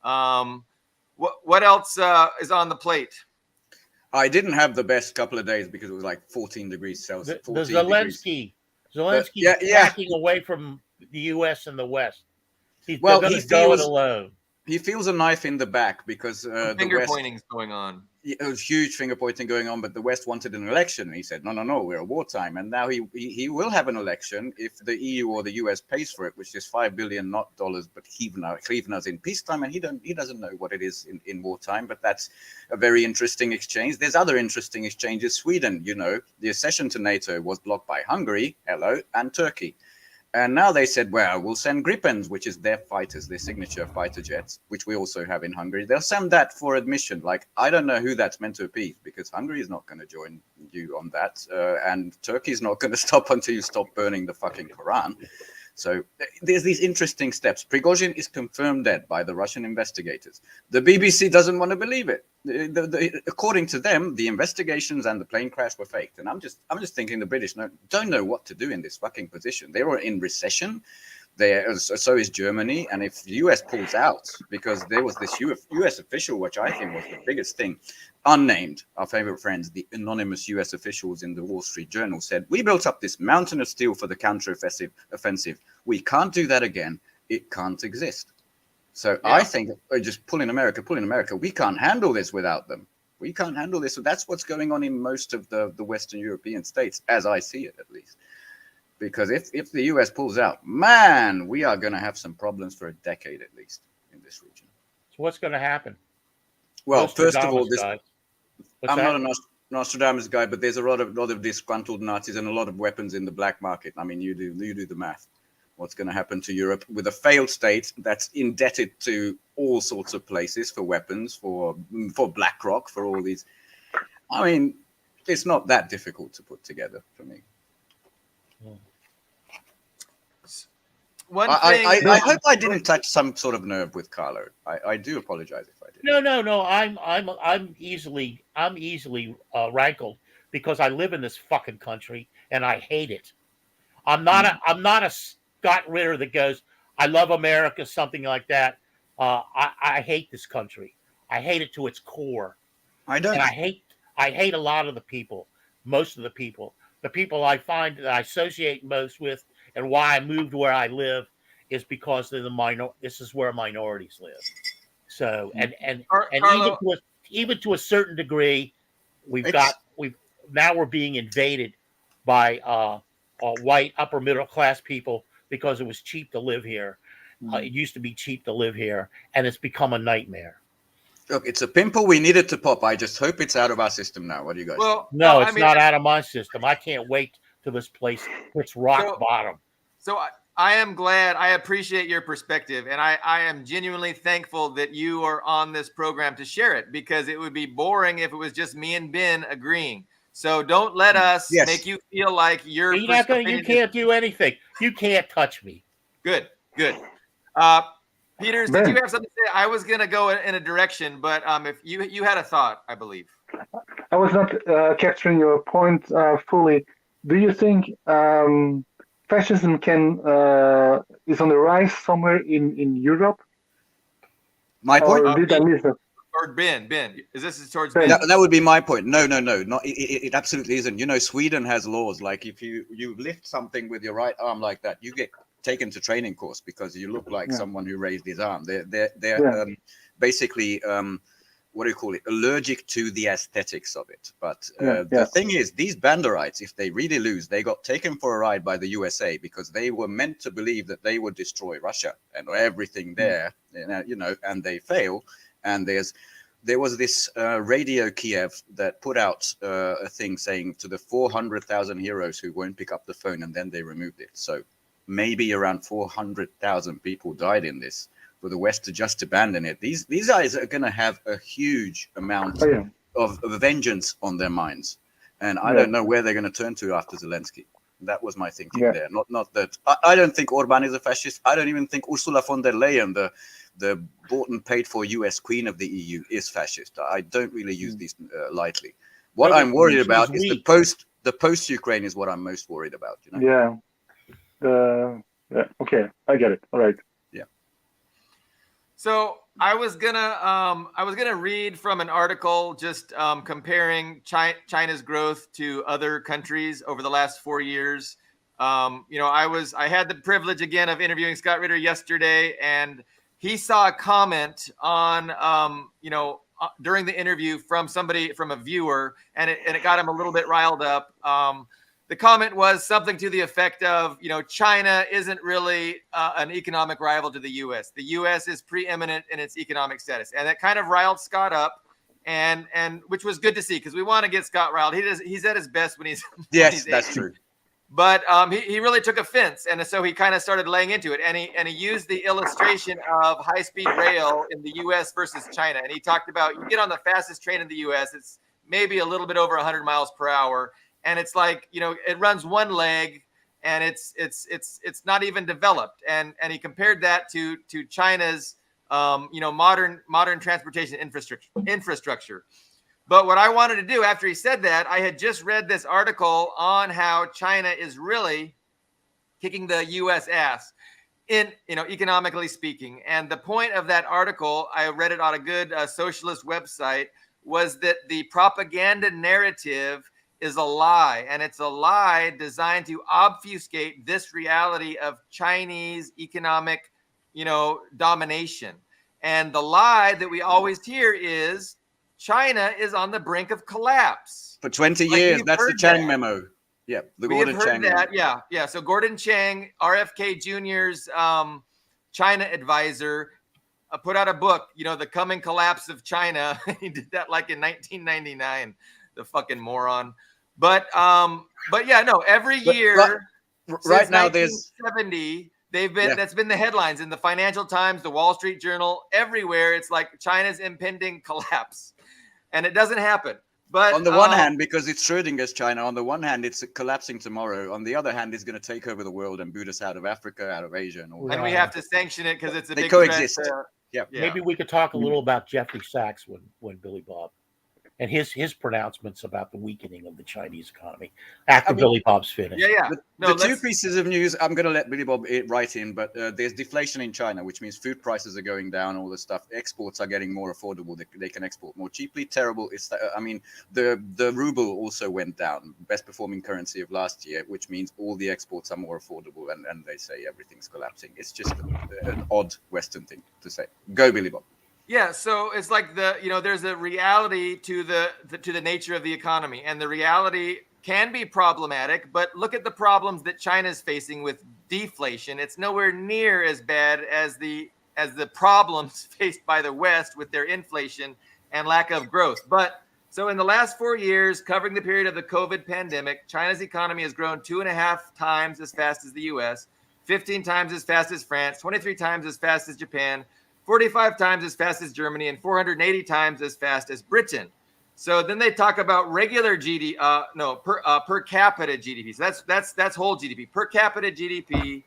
What else is on the plate? I didn't have the best couple of days because it was like 14 degrees Celsius. The Zelensky backing away from the U.S. and the West. He's going to go it alone. He feels a knife in the back because finger pointing's going on. It was huge finger pointing going on, but the West wanted an election. He said, no, we're at wartime. And now he will have an election if the EU or the US pays for it, which is $5 billion, not dollars, but hryvnias in peacetime. And he doesn't know what it is in wartime, but that's a very interesting exchange. There's other interesting exchanges. Sweden, the accession to NATO was blocked by Hungary, and Turkey. And now they said, well, we'll send Gripens, which is their fighters, their signature fighter jets, which we also have in Hungary. They'll send that for admission. Like, I don't know who that's meant to appease because Hungary is not going to join you on that. And Turkey is not going to stop until you stop burning the fucking Quran. So there's these interesting steps. Prigozhin is confirmed dead by the Russian investigators. The BBC doesn't want to believe it. According to them, the investigations and the plane crash were faked. And I'm just thinking the British don't know what to do in this fucking position. They were in recession. So is Germany. And if the US pulls out, because there was this US official, which I think was the biggest thing, unnamed, our favorite friends, the anonymous US officials in the Wall Street Journal said, we built up this mountain of steel for the counter-offensive. We can't do that again. It can't exist. So I think just pulling America. We can't handle this without them. We can't handle this. So that's what's going on in most of the Western European states, as I see it, at least. Because if the US pulls out, man, we are going to have some problems for a decade at least in this region. So what's going to happen? Well, first of all, I'm not a Nostradamus guy, but there's a lot of disgruntled Nazis and a lot of weapons in the black market. I mean, you do the math. What's going to happen to Europe with a failed state that's indebted to all sorts of places for weapons, for BlackRock, for all these. I mean, it's not that difficult to put together for me. I hope I didn't touch some sort of nerve with Carlo. I do apologize if I did. No. I'm easily rankled because I live in this fucking country and I hate it. I'm not a Scott Ritter that goes, I love America, something like that. I hate this country. I hate it to its core. I don't. And I hate a lot of the people, most of the people. The people I find that I associate most with and why I moved where I live is because they're this is where minorities live. So and even to a certain degree, we're being invaded by white upper middle class people because it was cheap to live here. It used to be cheap to live here, and it's become a nightmare. Look, it's a pimple we needed to pop. I just hope it's out of our system now. What do you guys think? No, it's not out of my system. I can't wait till this place hits rock bottom. So I am glad. I appreciate your perspective, and I am genuinely thankful that you are on this program to share it, because it would be boring if it was just me and Ben agreeing. So don't let us make you feel like your You're not gonna, you can't do anything. You can't touch me. Good. Peeters, Ben. did you have something to say? I was gonna go in a direction, but if you had a thought, I believe. I was not capturing your point fully. Do you think fascism is on the rise somewhere in Europe? My point. Or did I miss it? Or Ben, is this towards Ben. Ben? That would be my point. No, not. It absolutely isn't. You know, Sweden has laws like if you lift something with your right arm like that, you get taken to training course because you look like someone who raised his arm. They're basically what do you call it? Allergic to the aesthetics of it. But the thing is, these Banderites, if they really lose, they got taken for a ride by the USA because they were meant to believe that they would destroy Russia and everything there, you know, and they fail. And there was this Radio Kiev that put out a thing saying to the 400,000 heroes who won't pick up the phone, and then they removed it. So maybe around 400,000 people died in this. For the West to just abandon it, these guys are going to have a huge amount of vengeance on their minds, and I don't know where they're going to turn to after Zelensky. That was my thinking there. Not that I don't think Orban is a fascist. I don't even think Ursula von der Leyen, the bought and paid for U.S. Queen of the EU, is fascist. I don't really use these lightly. What I'm worried about is the post Ukraine is what I'm most worried about. You know? Yeah. Okay, I get it. All right. So I was gonna read from an article just comparing China's growth to other countries over the last 4 years. You know, I had the privilege again of interviewing Scott Ritter yesterday, and he saw a comment on during the interview from a viewer, and it got him a little bit riled up. The comment was something to the effect of, you know, China isn't really an economic rival to the U.S. The U.S. is preeminent in its economic status, and that kind of riled Scott up, and which was good to see because we want to get Scott riled. He's at his best when he's that's true. But he really took offense, and so he kind of started laying into it, and he used the illustration of high-speed rail in the U.S. versus China, and he talked about you get on the fastest train in the U.S. It's maybe a little bit over 100 miles per hour. And it's like, you know, it runs one leg and it's not even developed. And he compared that to China's, modern transportation infrastructure. But what I wanted to do after he said that, I had just read this article on how China is really kicking the U.S. ass in, economically speaking. And the point of that article, I read it on a good socialist website, was that the propaganda narrative is a lie, and it's a lie designed to obfuscate this reality of Chinese economic, domination. And the lie that we always hear is China is on the brink of collapse. For 20 years, that's the Chang memo. Yeah, the Gordon Chang memo. Yeah. So Gordon Chang, RFK Jr.'s China advisor, put out a book, The Coming Collapse of China. He did that like in 1999. The fucking moron. But yeah, no, every year right now there's 1970, that's been the headlines in the Financial Times, the Wall Street Journal, everywhere. It's like China's impending collapse, and it doesn't happen. But on the one hand, because it's Schrodinger's China, on the one hand, it's collapsing tomorrow. On the other hand, it's going to take over the world and boot us out of Africa, out of Asia, and all that. And we have to sanction it because it's a they big coexist. threat. Maybe we could talk a little about Jeffrey Sachs when Billy Bob. And his pronouncements about the weakening of the Chinese economy after Billy Bob's finished. Yeah. The two pieces of news, I'm going to let Billy Bob write in, but there's deflation in China, which means food prices are going down, all this stuff. Exports are getting more affordable. They can export more cheaply. Terrible. The ruble also went down, best performing currency of last year, which means all the exports are more affordable, and they say everything's collapsing. It's just an odd Western thing to say. Go, Billy Bob. Yeah, so it's like there's a reality to the nature of the economy, and the reality can be problematic. But look at the problems that China is facing with deflation. It's nowhere near as bad as the problems faced by the West with their inflation and lack of growth. But so in the last 4 years, covering the period of the COVID pandemic, China's economy has grown 2.5 times as fast as the U.S. 15 times as fast as France, 23 times as fast as Japan, 45 times as fast as Germany, and 480 times as fast as Britain. So then they talk about regular GDP, per capita GDP. So that's whole GDP. Per capita GDP,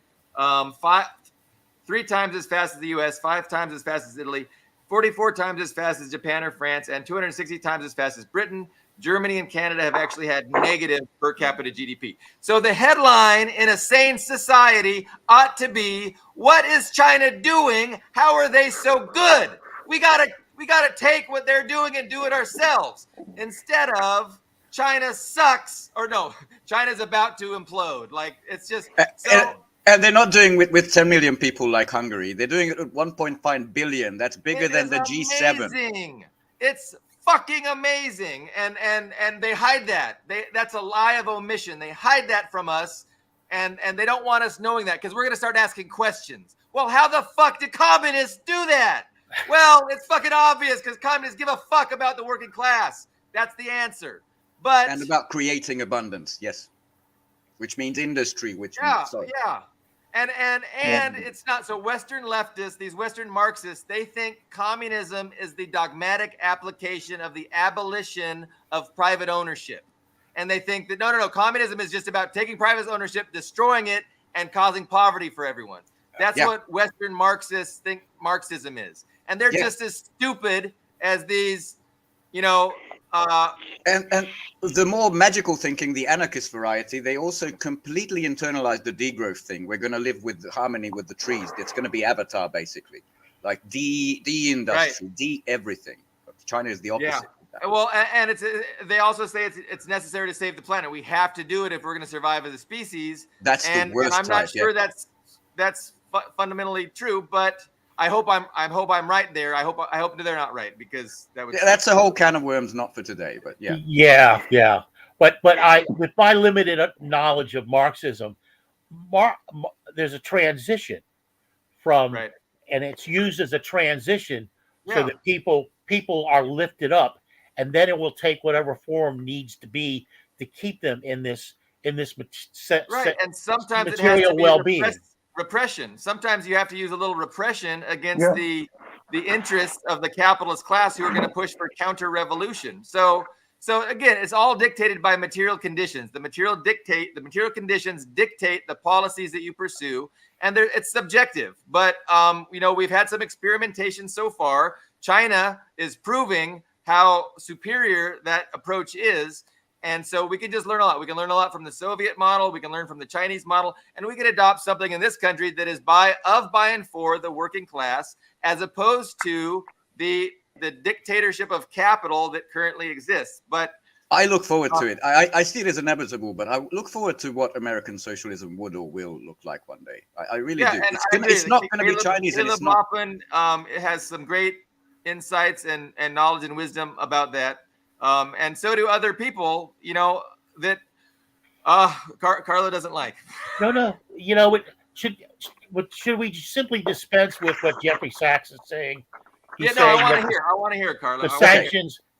3 times as fast as the US, 5 times as fast as Italy, 44 times as fast as Japan or France, and 260 times as fast as Britain. Germany and Canada have actually had negative per capita GDP. So the headline in a sane society ought to be, what is China doing? How are they so good? We gotta take what they're doing and do it ourselves, instead of China sucks, or no, China's about to implode. Like, it's just so. And they're not doing with 10 million people like Hungary. They're doing it at 1.5 billion. That's bigger than the G7. Amazing. It's fucking amazing. And they hide that. That's a lie of omission. They hide that from us, and they don't want us knowing that, because we're going to start asking questions. Well, how the fuck do communists do that? Well, it's fucking obvious, because communists give a fuck about the working class. That's the answer. But and about creating abundance, yes. Which means industry, yeah. And it's not so. Western leftists, these Western Marxists, they think communism is the dogmatic application of the abolition of private ownership. And they think that no, communism is just about taking private ownership, destroying it, and causing poverty for everyone. That's what Western Marxists think Marxism is. And they're just as stupid as these, and the more magical thinking, the anarchist variety, they also completely internalize the degrowth thing. We're going to live with harmony with the trees. It's going to be Avatar, basically, like de-industry, de-everything. China is the opposite. Yeah. Well, and they also say it's necessary to save the planet. We have to do it if we're going to survive as a species. That's the worst. And I'm not sure that's fundamentally true, but I hope I'm right there. I hope they're not right, because that's a whole can of worms, not for today. But yeah. But with my limited knowledge of Marxism, there's a transition from, and it's used as a transition so that people are lifted up, and then it will take whatever form needs to be to keep them in this and sometimes material well-being. Repression. Sometimes you have to use a little repression against the interests of the capitalist class, who are going to push for counter-revolution. So again, it's all dictated by material conditions. The material conditions dictate the policies that you pursue, and it's subjective. But we've had some experimentation so far. China is proving how superior that approach is. And so we can just learn a lot. We can learn a lot from the Soviet model. We can learn from the Chinese model, and we can adopt something in this country that is by and for the working class, as opposed to the dictatorship of capital that currently exists. But I look forward to it. I see it as inevitable, but I look forward to what American socialism would or will look like one day. I really do. It's not going to be Chinese. Caleb Hoffman has some great insights and knowledge and wisdom about that. And so do other people, that Carla doesn't like. No. Should we simply dispense with what Jeffrey Sachs is saying? I want to hear it, Carla.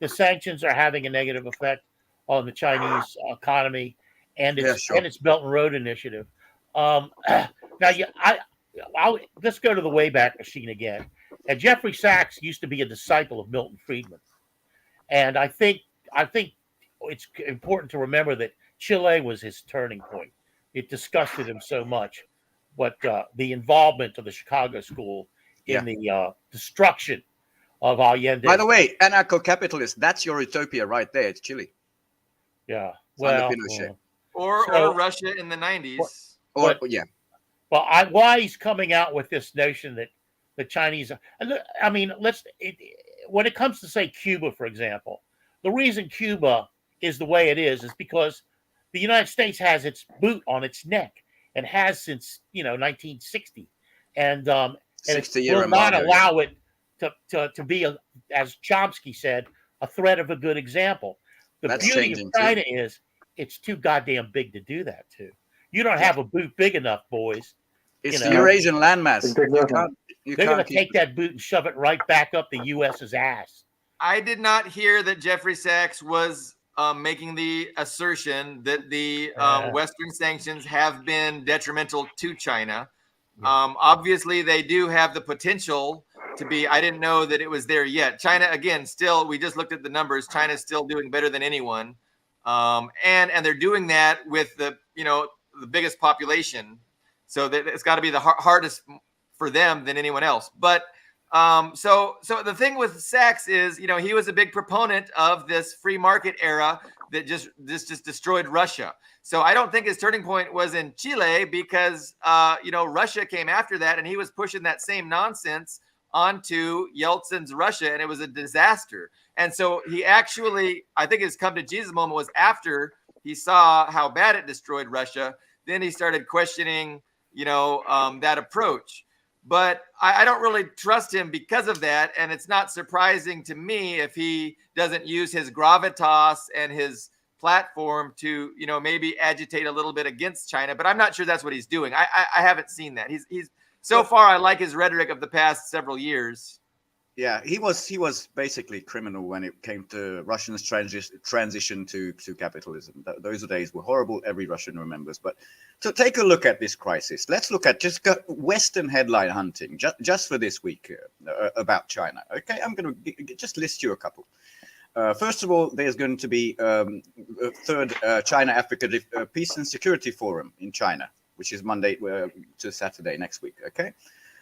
The sanctions are having a negative effect on the Chinese economy and its Belt and Road Initiative. Now, let's go to the Wayback Machine again. And Jeffrey Sachs used to be a disciple of Milton Friedman. And I think it's important to remember that Chile was his turning point. It disgusted him so much, but the involvement of the Chicago School in the destruction of Allende. By the way, anarcho-capitalist, that's your utopia right there. It's Chile. Yeah. Or Russia in the 90s. Well, why he's coming out with this notion that the Chinese, when it comes to, say, Cuba, for example, the reason Cuba is the way it is because the United States has its boot on its neck and has since 1960, and it will not allow it to be, as Chomsky said, a threat of a good example. The beauty of China is it's too goddamn big to do that to. You don't have a boot big enough, boys. It's the Eurasian landmass. They're going to take that boot and shove it right back up the U.S.'s ass. I did not hear that Jeffrey Sachs was making the assertion that the Uh. Western sanctions have been detrimental to China. Yeah. Obviously, they do have the potential to be. I didn't know that it was there yet. China, again, still, we just looked at the numbers. China's still doing better than anyone, and they're doing that with the biggest population. So that it's got to be the hardest for them than anyone else. But so the thing with Sachs is, he was a big proponent of this free market era that just destroyed Russia. So I don't think his turning point was in Chile because, Russia came after that and he was pushing that same nonsense onto Yeltsin's Russia, and it was a disaster. And so he actually, I think his come to Jesus moment was after he saw how bad it destroyed Russia. Then he started questioning, that approach. But I don't really trust him because of that. And it's not surprising to me if he doesn't use his gravitas and his platform to, maybe agitate a little bit against China. But I'm not sure that's what he's doing. I haven't seen that. He's so far, I like his rhetoric of the past several years. Yeah, he was basically criminal when it came to Russia's transition to capitalism. Those days were horrible. Every Russian remembers. But to take a look at this crisis, let's look at just Western headline hunting just for this week about China. Okay, I'm going to just list you a couple. First of all, there's going to be a third China-Africa Peace and Security Forum in China, which is Monday to Saturday next week. Okay.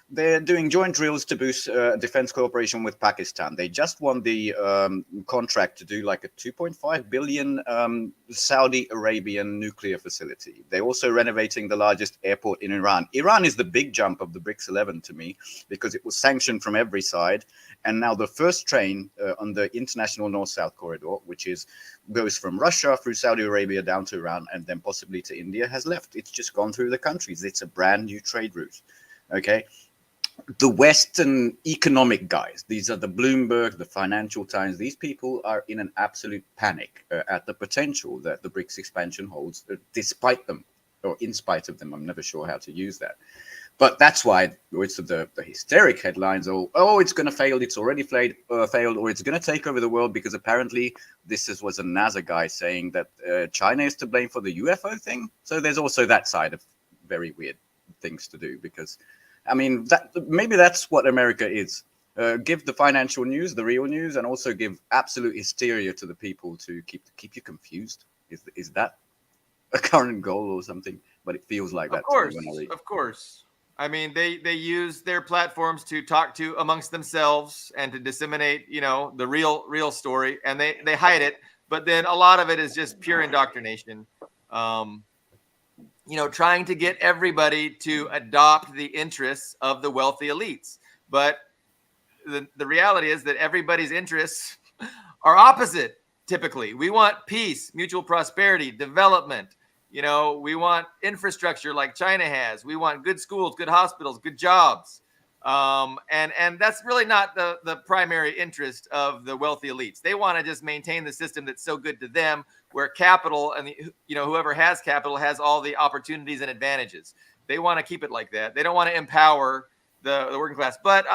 They're doing joint drills to boost defense cooperation with Pakistan. They just won the contract to do like a 2.5 billion Saudi Arabian nuclear facility. They're also renovating the largest airport in Iran. Iran is the big jump of the BRICS 11 to me because it was sanctioned from every side. And now the first train on the international north-south corridor, which goes from Russia through Saudi Arabia down to Iran and then possibly to India, has left. It's just gone through the countries. It's a brand new trade route. Okay. The Western economic guys, these are the Bloomberg, the Financial Times, these people are in an absolute panic at the potential that the BRICS expansion holds, despite them, or in spite of them. I'm never sure how to use that. But that's why it's the hysteric headlines, it's going to fail, it's already failed, or it's going to take over the world, because apparently was a NASA guy saying that China is to blame for the UFO thing. So there's also that side of very weird things to do, because I mean, maybe that's what America is. Give the financial news, the real news, and also give absolute hysteria to the people to keep you confused. Is that a current goal or something? But it feels like that. Of course. I mean, they use their platforms to talk to amongst themselves and to disseminate, the real story, and they hide it. But then a lot of it is just pure indoctrination. Trying to get everybody to adopt the interests of the wealthy elites. But the reality is that everybody's interests are opposite, typically. We want peace, mutual prosperity, development. We want infrastructure like China has. We want good schools, good hospitals, good jobs. And that's really not the primary interest of the wealthy elites. They want to just maintain the system that's so good to them, where capital and whoever has capital has all the opportunities and advantages. They want to keep it like that. They don't want to empower the working class. But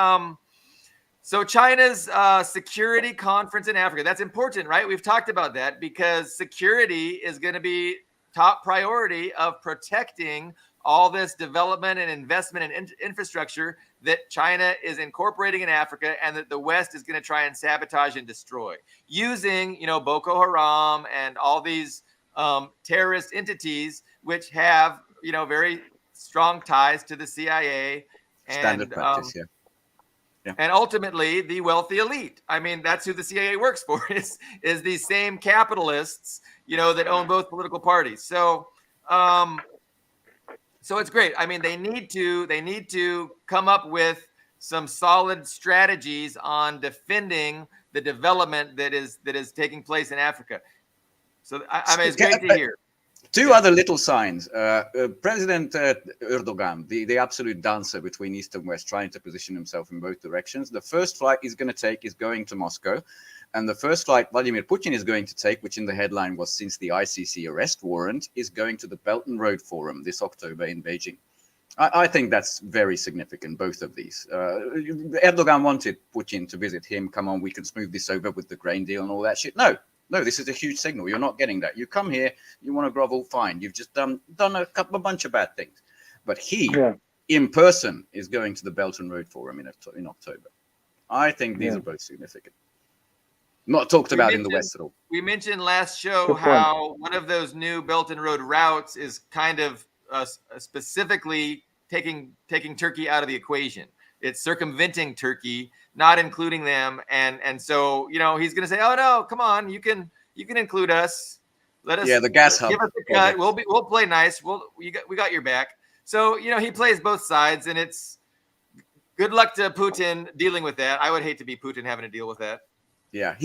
so China's security conference in Africa, that's important, right? We've talked about that because security is going to be top priority of protecting all this development and investment in infrastructure that China is incorporating in Africa, and that the West is going to try and sabotage and destroy using, Boko Haram and all these terrorist entities, which have, very strong ties to the CIA and standard practice. Yeah. And ultimately the wealthy elite. I mean, that's who the CIA works for, is these same capitalists, that own both political parties. So, so it's great. I mean, they need to come up with some solid strategies on defending the development that is taking place in Africa. So I mean, it's great to hear. Two other little signs. President Erdogan, the absolute dancer between East and West, trying to position himself in both directions. The first flight he's going to take is going to Moscow. And the first flight Vladimir Putin is going to take, which in the headline was since the ICC arrest warrant, is going to the Belt and Road Forum this October in Beijing. I think that's very significant, both of these. Erdogan wanted Putin to visit him. Come on, we can smooth this over with the grain deal and all that shit. No, No, this is a huge signal. You're not getting that. You come here, you want to grovel, fine. You've just done a bunch of bad things. But he, in person, is going to the Belt and Road Forum in October. I think these are both significant. Not talked about in the West at all. We mentioned last show how one of those new Belt and Road routes is kind of specifically taking Turkey out of the equation. It's circumventing Turkey, not including them, and so he's going to say, "Oh no, come on, you can include us. Let us, the gas hub. Give us a cut. We'll play nice. We got your back." So he plays both sides, and it's good luck to Putin dealing with that. I would hate to be Putin having to deal with that. Yeah,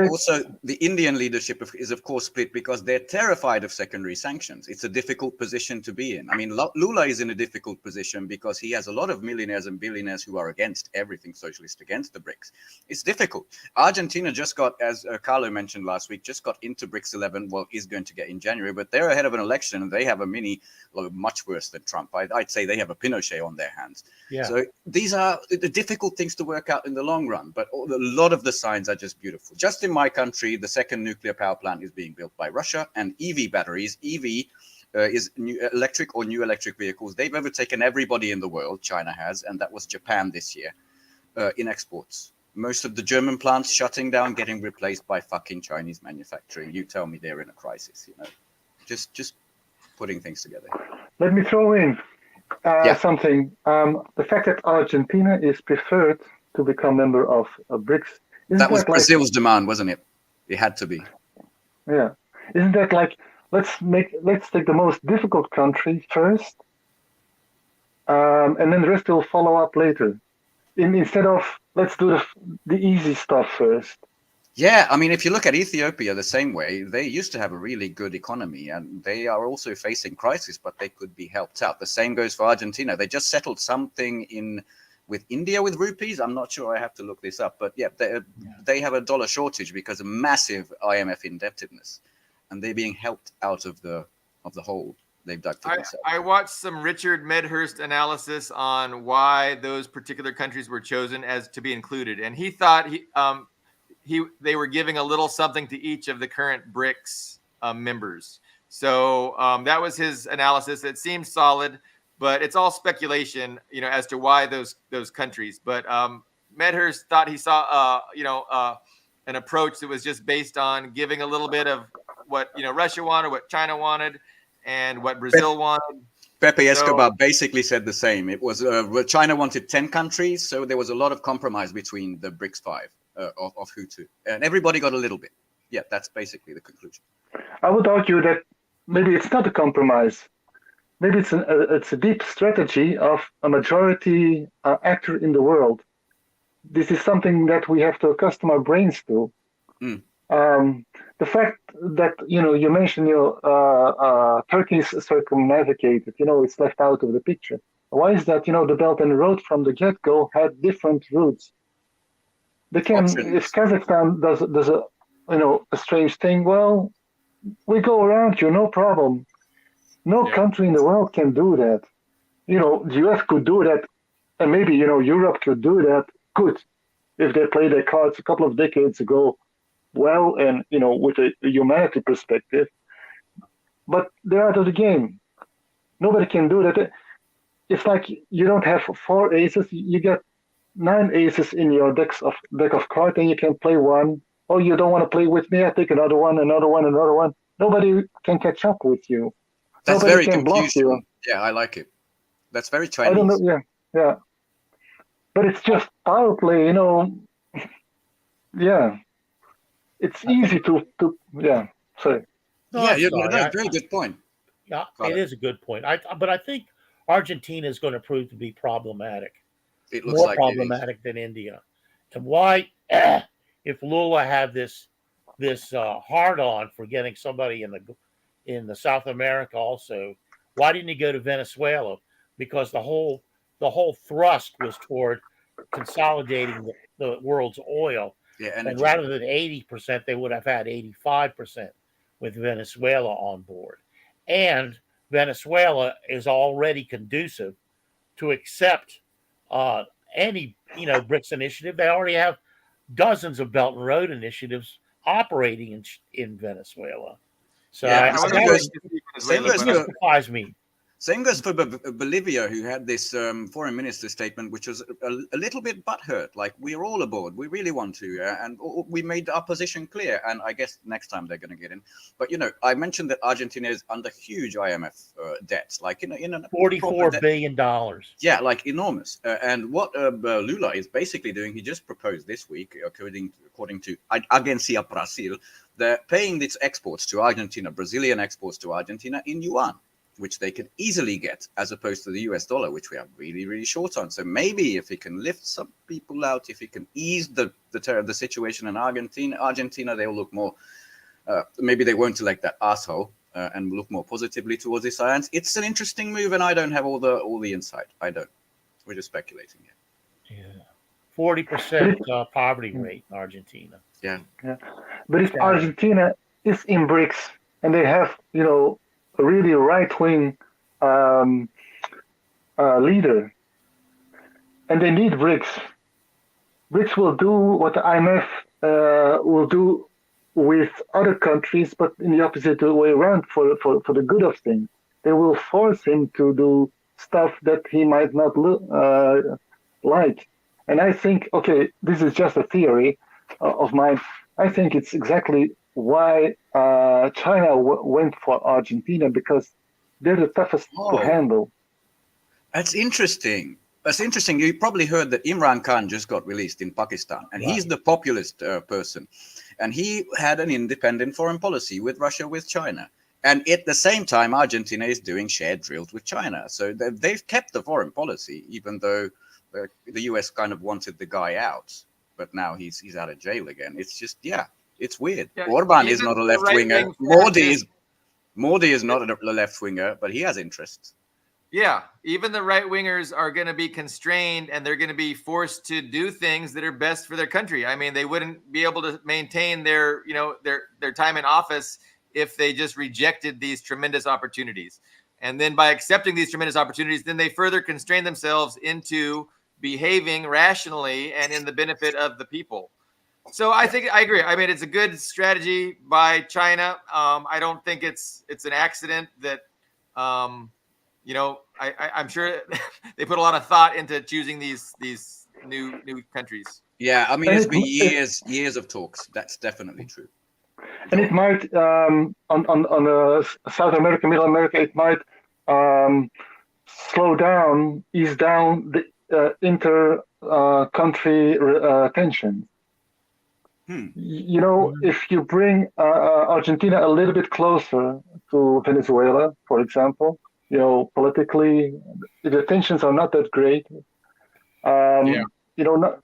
also the Indian leadership is of course split because they're terrified of secondary sanctions. It's a difficult position to be in. I mean, Lula is in a difficult position because he has a lot of millionaires and billionaires who are against everything socialist, against the BRICS. It's difficult. Argentina just got, as Carlo mentioned last week, just got into BRICS 11. Well, is going to get in January, but they're ahead of an election and they have a much worse than Trump. I'd say they have a Pinochet on their hands. Yeah. So these are the difficult things to work out in the long run, but a lot of the signs are just beautiful. Just in my country, the second nuclear power plant is being built by Russia, and EV batteries, is new electric vehicles. They've overtaken everybody in the world, China has, and that was Japan this year, in exports. Most of the German plants shutting down, getting replaced by fucking Chinese manufacturing. You tell me they're in a crisis, Just putting things together. Let me throw in something. The fact that Argentina is preferred to become member of BRICS. That was Brazil's demand, wasn't it? It had to be. Yeah. Isn't that like, let's take the most difficult country first, and then the rest will follow up later. Instead of, let's do the easy stuff first. Yeah, I mean, if you look at Ethiopia the same way, they used to have a really good economy, and they are also facing crisis, but they could be helped out. The same goes for Argentina. They just settled something with India with rupees. I'm not sure. I have to look this up. But they have a dollar shortage because of massive IMF indebtedness, and they're being helped out of the hole they've dug for themselves. I watched some Richard Medhurst analysis on why those particular countries were chosen as to be included, and he thought they were giving a little something to each of the current BRICS members. So that was his analysis. It seems solid, but it's all speculation, as to why those countries. But Medhurst thought he saw, an approach that was just based on giving a little bit of what Russia wanted, what China wanted, and what Brazil wanted. Pepe Escobar basically said the same. It was China wanted 10 countries, so there was a lot of compromise between the BRICS 5 of who to, and everybody got a little bit. Yeah, that's basically the conclusion. I would argue that maybe it's not a compromise. Maybe it's a deep strategy of a majority actor in the world. This is something that we have to accustom our brains to. The fact that you mentioned Turkey is circumnavigated. It's left out of the picture. Why is that? The Belt and Road from the get-go had different routes. They can, if Kazakhstan does a strange thing, well, we go around you, no problem. No country in the world can do that. The US could do that, and maybe, Europe could do that, if they played their cards a couple of decades ago, well, and, with a humanity perspective. But they're out of the game. Nobody can do that. It's like you don't have 4 aces, you get 9 aces in your deck of cards, and you can play one. Oh, you don't want to play with me? I take another one. Nobody can catch up with you. That's very confusing. Yeah, I like it. That's very Chinese. I don't know. Yeah. But it's just power play, Yeah. It's easy to sorry. Very good point. Yeah, it is a good point. But I think Argentina is going to prove to be problematic. It looks more problematic than India. And why, if Lula had this hard on for getting somebody in the South America also, why didn't he go to Venezuela? Because the whole thrust was toward consolidating the world's oil. Yeah, and rather than 80%, they would have had 85% with Venezuela on board. And Venezuela is already conducive to accept any BRICS initiative. They already have dozens of Belt and Road initiatives operating in Venezuela. So Yeah, I wonder if goes- we can see same Venezuela, goes but, to- justifies me. Same goes for Bolivia, who had this foreign minister statement, which was a little bit butthurt. Like, we're all aboard. We really want to. And we made our position clear. And I guess next time they're going to get in. But, I mentioned that Argentina is under huge IMF debt. Like, in a $44 billion. Yeah, like enormous. And what Lula is basically doing, he just proposed this week, according to Agencia Brasil, they're paying its exports to Argentina, Brazilian exports to Argentina in yuan, which they can easily get, as opposed to the US dollar, which we are really, really short on. So maybe if he can lift some people out, if he can ease the situation in Argentina, they'll look more, maybe they won't elect that asshole and look more positively towards this alliance. It's an interesting move, and I don't have all the insight. I don't. We're just speculating here. Yeah. 40% poverty rate in Argentina. Yeah. But if Argentina is in BRICS and they have, a really right-wing leader, and they need BRICS, BRICS will do what the IMF will do with other countries, but in the opposite way around for the good of things. They will force him to do stuff that he might not like. And I think, okay, this is just a theory of mine. I think it's exactly why China went for Argentina, because they're the toughest to handle. That's interesting. You probably heard that Imran Khan just got released in Pakistan, and he's the populist person. And he had an independent foreign policy with Russia, with China. And at the same time, Argentina is doing shared drills with China. So they've kept the foreign policy, even though the US kind of wanted the guy out. But now he's out of jail again. It's just, it's weird. Yeah, Orban is not a left-winger. Modi is not a left-winger, but he has interests. Yeah, even the right wingers are going to be constrained, and they're going to be forced to do things that are best for their country. I mean, they wouldn't be able to maintain their time in office if they just rejected these tremendous opportunities. And then by accepting these tremendous opportunities, then they further constrain themselves into behaving rationally and in the benefit of the people. So I think I agree. I mean, it's a good strategy by China. I don't think it's an accident that, I'm sure they put a lot of thought into choosing these new countries. Yeah, I mean, it's been years of talks. That's definitely true. And it might, on South America, Middle America, it might ease down the inter-country tension. If you bring Argentina a little bit closer to Venezuela, for example, politically, the tensions are not that great.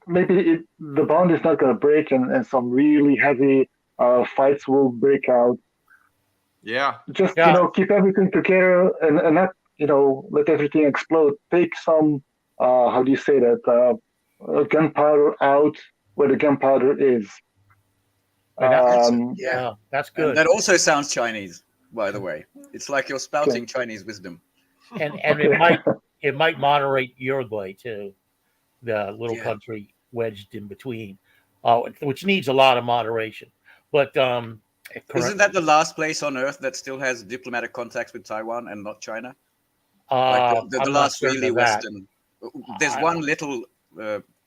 Maybe the bond is not going to break, and some really heavy fights will break out. Yeah. Just keep everything together and not let everything explode. Take some how do you say that gunpowder out where the gunpowder is. That's good. And that also sounds Chinese, by the way. It's like you're spouting Chinese wisdom. And it might moderate Uruguay too, the little country wedged in between, which needs a lot of moderation. But isn't that the last place on earth that still has diplomatic contacts with Taiwan and not China? The last really Western. There's one little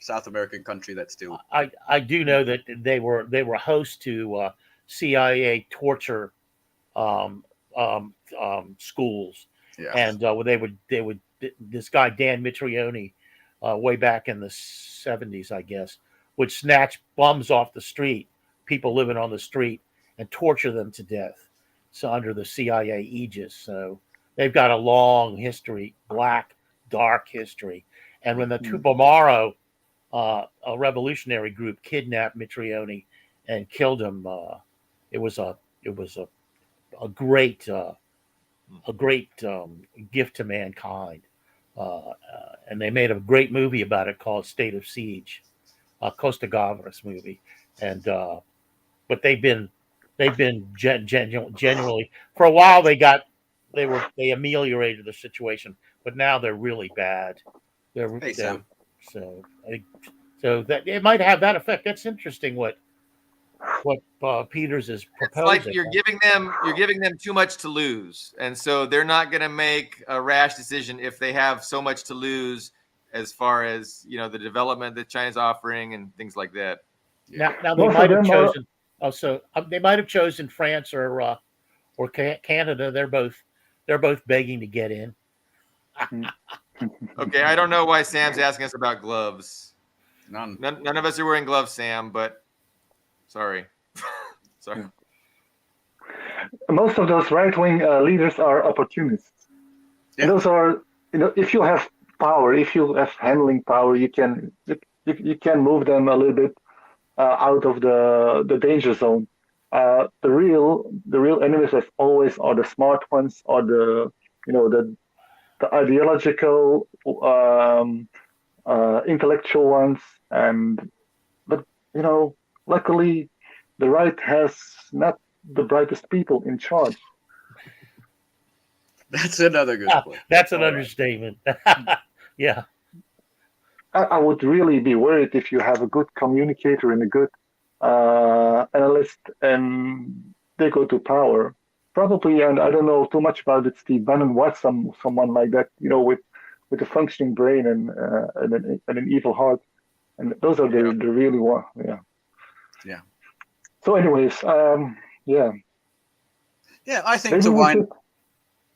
South American country that's still. I do know that they were host to CIA torture schools, and they would this guy Dan Mitrione, way back in the 70s, I guess, would snatch bums off the street, people living on the street, and torture them to death. So under the CIA aegis. So they've got a long history, black, dark history. And when the Tupamaro, a revolutionary group, kidnapped Mitrione and killed him, it was a great gift to mankind. And they made a great movie about it called State of Siege, Costa Gavras movie. And but they've been genuinely, for a while they ameliorated the situation, but now they're really bad. So that it might have that effect. That's interesting what Peters is It's proposing. like you're giving them too much to lose, and so they're not going to make a rash decision if they have so much to lose as far as the development that China's offering and things like that. Now they Most of might have them are- chosen. Also, they might have chosen France or Canada. They're both begging to get in. Okay, I don't know why Sam's asking us about gloves. None. None of us are wearing gloves, Sam. But sorry, sorry. Most of those right-wing leaders are opportunists. Yeah. And those are, if you have power, if you have handling power, you can move them a little bit out of the danger zone. The real enemies, as always, are the smart ones, or the ideological, intellectual ones. But luckily, the right has not the brightest people in charge. That's another good point. That's an understatement. Yeah. I would really be worried if you have a good communicator and a good analyst, and they go to power. Probably, and I don't know too much about it, Steve Bannon was someone like that, with a functioning brain and an evil heart, and those are the really one. Yeah. Yeah. So, anyways, yeah. Yeah, I think Maybe to we wind should-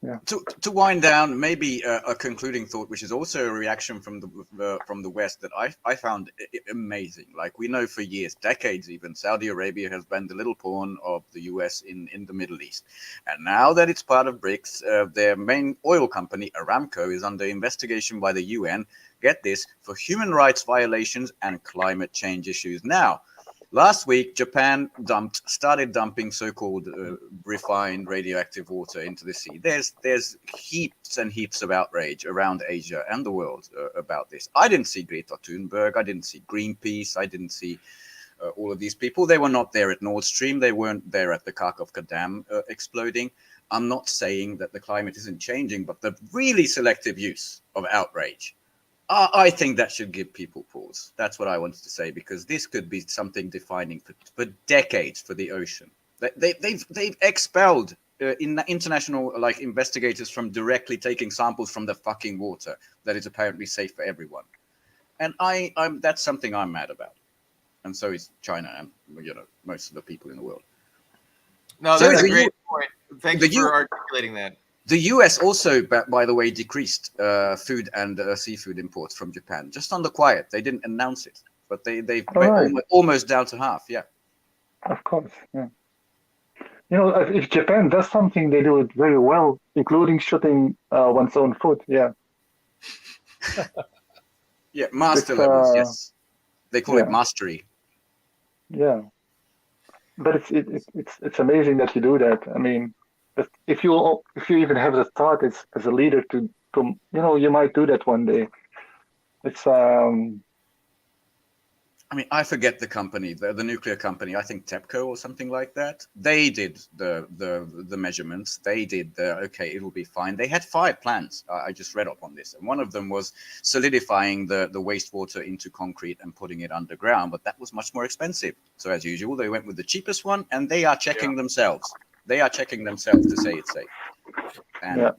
Yeah. to wind down, maybe a concluding thought, which is also a reaction from the West that I found amazing. Like, we know for years, decades even, Saudi Arabia has been the little pawn of the US in the Middle East. And now that it's part of BRICS, their main oil company, Aramco, is under investigation by the UN, get this, for human rights violations and climate change issues. Now, last week, Japan started dumping so-called refined radioactive water into the sea. There's heaps and heaps of outrage around Asia and the world about this. I didn't see Greta Thunberg. I didn't see Greenpeace. I didn't see all of these people. They were not there at Nord Stream. They weren't there at the Kakhovka Dam exploding. I'm not saying that the climate isn't changing, but the really selective use of outrage, I think that should give people pause. That's what I wanted to say, because this could be something defining for decades for the ocean. They've expelled international investigators from directly taking samples from the fucking water that is apparently safe for everyone, and I'm that's something I'm mad about, and so is China and most of the people in the world. No, So that's a the great point. Thanks for articulating that. The US also, by the way, decreased food and seafood imports from Japan, just on the quiet. They didn't announce it, but they've almost down to half. Yeah. Of course, yeah. If Japan does something, they do it very well, including shooting one's own food. Yeah. Yeah, master levels. Yes, they call it mastery. Yeah, but it's amazing that you do that. I mean, if you even have the thought as a leader to you might do that one day. It's I mean, I forget the company, the nuclear company. I think TEPCO or something like that. They did the measurements. They did okay, it'll be fine. They had 5 plans. I just read up on this, and one of them was solidifying the wastewater into concrete and putting it underground. But that was much more expensive. So as usual, they went with the cheapest one, and they are checking themselves. They are checking themselves to say it's safe. And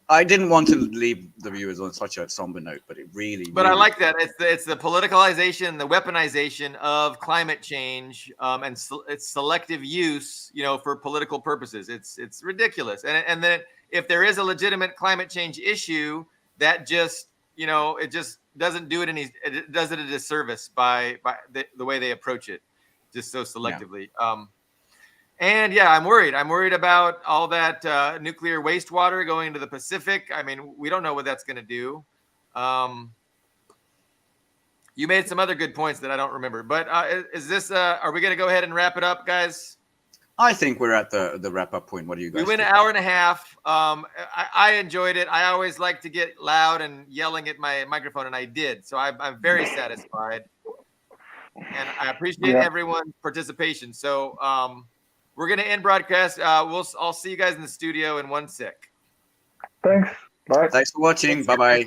I didn't want to leave the viewers on such a somber note, but it really. But I like that. It's the politicalization, the weaponization of climate change, and its selective use, for political purposes. It's ridiculous. And then if there is a legitimate climate change issue, that just it just doesn't do it it does it a disservice by the way they approach it, just so selectively. Yeah. And I'm worried about all that nuclear wastewater going into the Pacific. I mean, we don't know what that's going to do. You made some other good points that I don't remember, but is this, are we going to go ahead and wrap it up, guys? I think we're at the wrap up point. What do you guys think? We went an hour and a half. I enjoyed it. I always like to get loud and yelling at my microphone, and I did. So I'm very satisfied. And I appreciate everyone's participation. So, we're going to end broadcast. I'll see you guys in the studio in 1 sec. Thanks. Bye. Thanks for watching. Bye-bye.